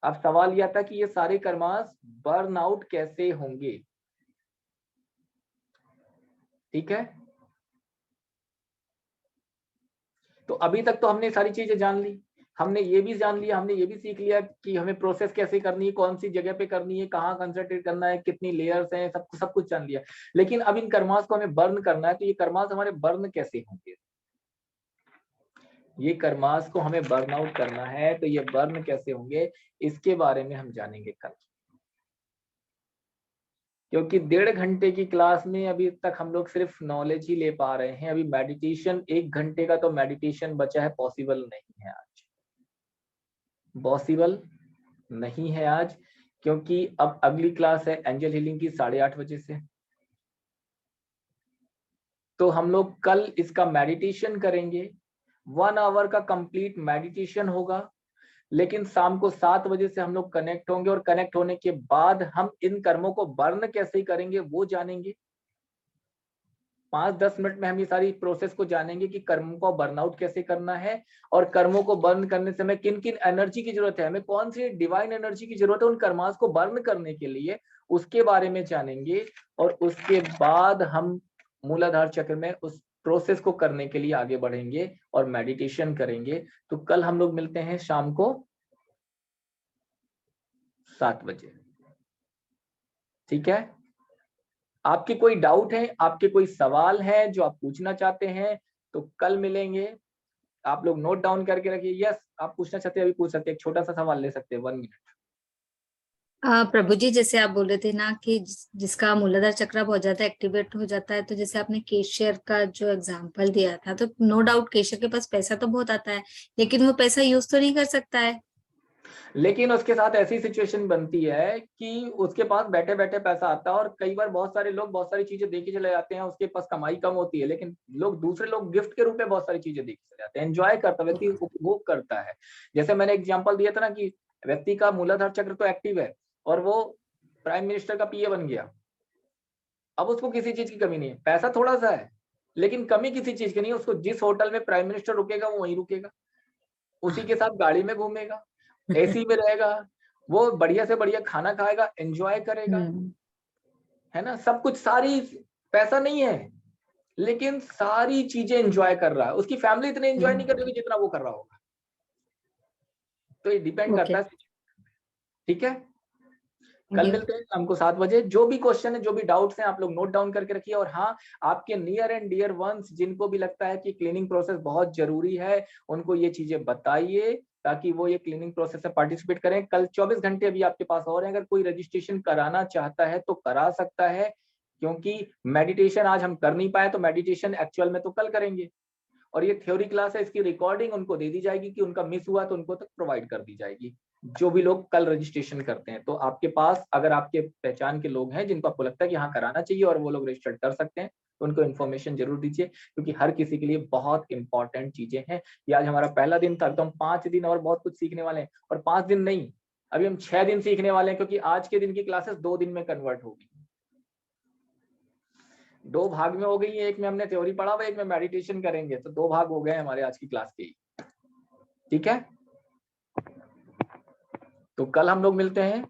अब सवाल यह था कि ये सारे कर्मास बर्न आउट कैसे होंगे, ठीक है। तो अभी तक तो हमने सारी चीजें जान ली, हमने ये भी जान लिया, हमने ये भी सीख लिया कि हमें प्रोसेस कैसे करनी है, कौन सी जगह पे करनी है, कहाँ कंसंट्रेट करना है, कितनी लेयर्स हैं, सब कुछ जान लिया। लेकिन अब इन कर्मास को हमें बर्न करना है, तो ये कर्मास हमारे बर्न कैसे होंगे? ये कर्मास को हमें बर्न आउट करना है, तो ये बर्न कैसे होंगे, इसके बारे में हम जानेंगे कल। क्योंकि 1.5 घंटे की क्लास में अभी तक हम लोग सिर्फ नॉलेज ही ले पा रहे हैं। अभी मेडिटेशन 1 घंटे का तो मेडिटेशन बचा है, पॉसिबल नहीं है आज, पॉसिबल नहीं है आज, क्योंकि अब अगली क्लास है एंजल हीलिंग की 8:30 बजे से। तो हम लोग कल इसका मेडिटेशन करेंगे, 1 आवर का कंप्लीट मेडिटेशन होगा। लेकिन शाम को 7 बजे से हम लोग कनेक्ट होंगे, और कनेक्ट होने के बाद हम इन कर्मों को बर्न कैसे करेंगे वो जानेंगे। 5-10 मिनट में हम ये सारी प्रोसेस को जानेंगे कि कर्मों को बर्नआउट कैसे करना है, और कर्मों को बर्न करने से हमें किन किन एनर्जी की जरूरत है, हमें कौन सी डिवाइन एनर्जी की जरूरत है उन कर्मास को बर्न करने के लिए, उसके बारे में जानेंगे। और उसके बाद हम मूलाधार चक्र में उस प्रोसेस को करने के लिए आगे बढ़ेंगे और मेडिटेशन करेंगे। तो कल हम लोग मिलते हैं शाम को 7 बजे, ठीक है। आपके कोई डाउट है, आपके कोई सवाल है जो आप पूछना चाहते हैं, तो कल मिलेंगे। आप लोग नोट डाउन करके रखिए। यस, आप पूछना चाहते हैं अभी पूछ सकते हैं, एक छोटा सा सवाल ले सकते हैं, 1 मिनट। प्रभु जी, जैसे आप बोल रहे थे ना कि जिसका मूलाधार चक्र बहुत ज्यादा एक्टिवेट हो जाता है, तो जैसे आपने केशियर का जो एग्जांपल दिया था, तो नो डाउट केशियर के पास पैसा तो बहुत आता है, लेकिन वो पैसा यूज तो नहीं कर सकता है। लेकिन उसके साथ ऐसी सिचुएशन बनती है कि उसके पास बैठे बैठे पैसा आता है, और कई बार बहुत सारे लोग बहुत सारी चीजें देके चले जाते हैं, उसके पास कमाई कम होती है, लेकिन दूसरे लोग गिफ्ट के रूप में बहुत सारी चीजें देके चले जाते हैं, एंजॉय करता है, व्यक्ति उपभोग करता है। जैसे मैंने एग्जाम्पल दिया था ना कि व्यक्ति का मूलाधार चक्र तो एक्टिव है और वो प्राइम मिनिस्टर का पीए बन गया, अब उसको किसी चीज की कमी नहीं है, पैसा थोड़ा सा है लेकिन कमी किसी चीज की नहीं है। उसको जिस होटल में प्राइम मिनिस्टर रुकेगा वो वहीं रुकेगा, उसी के साथ गाड़ी में घूमेगा, एसी में रहेगा, वो बढ़िया से बढ़िया खाना खाएगा, एंजॉय करेगा, है ना। सब कुछ, सारी पैसा नहीं है, लेकिन सारी चीजें एंजॉय कर रहा है, उसकी फैमिली इतने एंजॉय नहीं कर रही होगी जितना वो कर रहा होगा। तो ये डिपेंड Okay. करता है। ठीक है, कल you. मिलते हैं शाम को 7 बजे। जो भी क्वेश्चन है, जो भी डाउट्स हैं, आप लोग नोट डाउन करके रखिए। और हाँ, आपके नियर एंड डियर वंस जिनको भी लगता है कि क्लीनिंग प्रोसेस बहुत जरूरी है, उनको ये चीजें बताइए ताकि वो ये क्लीनिंग प्रोसेस में पार्टिसिपेट करें। कल 24 घंटे अभी आपके पास और हैं, अगर कोई रजिस्ट्रेशन कराना चाहता है तो करा सकता है, क्योंकि मेडिटेशन आज हम कर नहीं पाए तो मेडिटेशन एक्चुअल में तो कल करेंगे। और ये थ्योरी क्लास है, इसकी रिकॉर्डिंग उनको दे दी जाएगी कि उनका मिस हुआ तो उनको तक प्रोवाइड कर दी जाएगी, जो भी लोग कल रजिस्ट्रेशन करते हैं। तो आपके पास अगर आपके पहचान के लोग हैं जिनको आपको लगता है कि हाँ कराना चाहिए और वो लोग रजिस्टर कर सकते हैं, तो उनको इन्फॉर्मेशन जरूर दीजिए, क्योंकि हर किसी के लिए बहुत इंपॉर्टेंट चीजें हैं। ये आज हमारा पहला दिन था, तो हम 5 दिन और बहुत कुछ सीखने वाले हैं। और 5 दिन नहीं, अभी हम 6 दिन सीखने वाले हैं, क्योंकि आज के दिन की क्लासेस 2 दिन में कन्वर्ट होगी। 2 भाग में हो गई है, एक में हमने थ्योरी पढ़ा हुआ, एक में मेडिटेशन करेंगे, तो 2 भाग हो गए हमारे आज की क्लास के। ठीक है, तो कल हम लोग मिलते हैं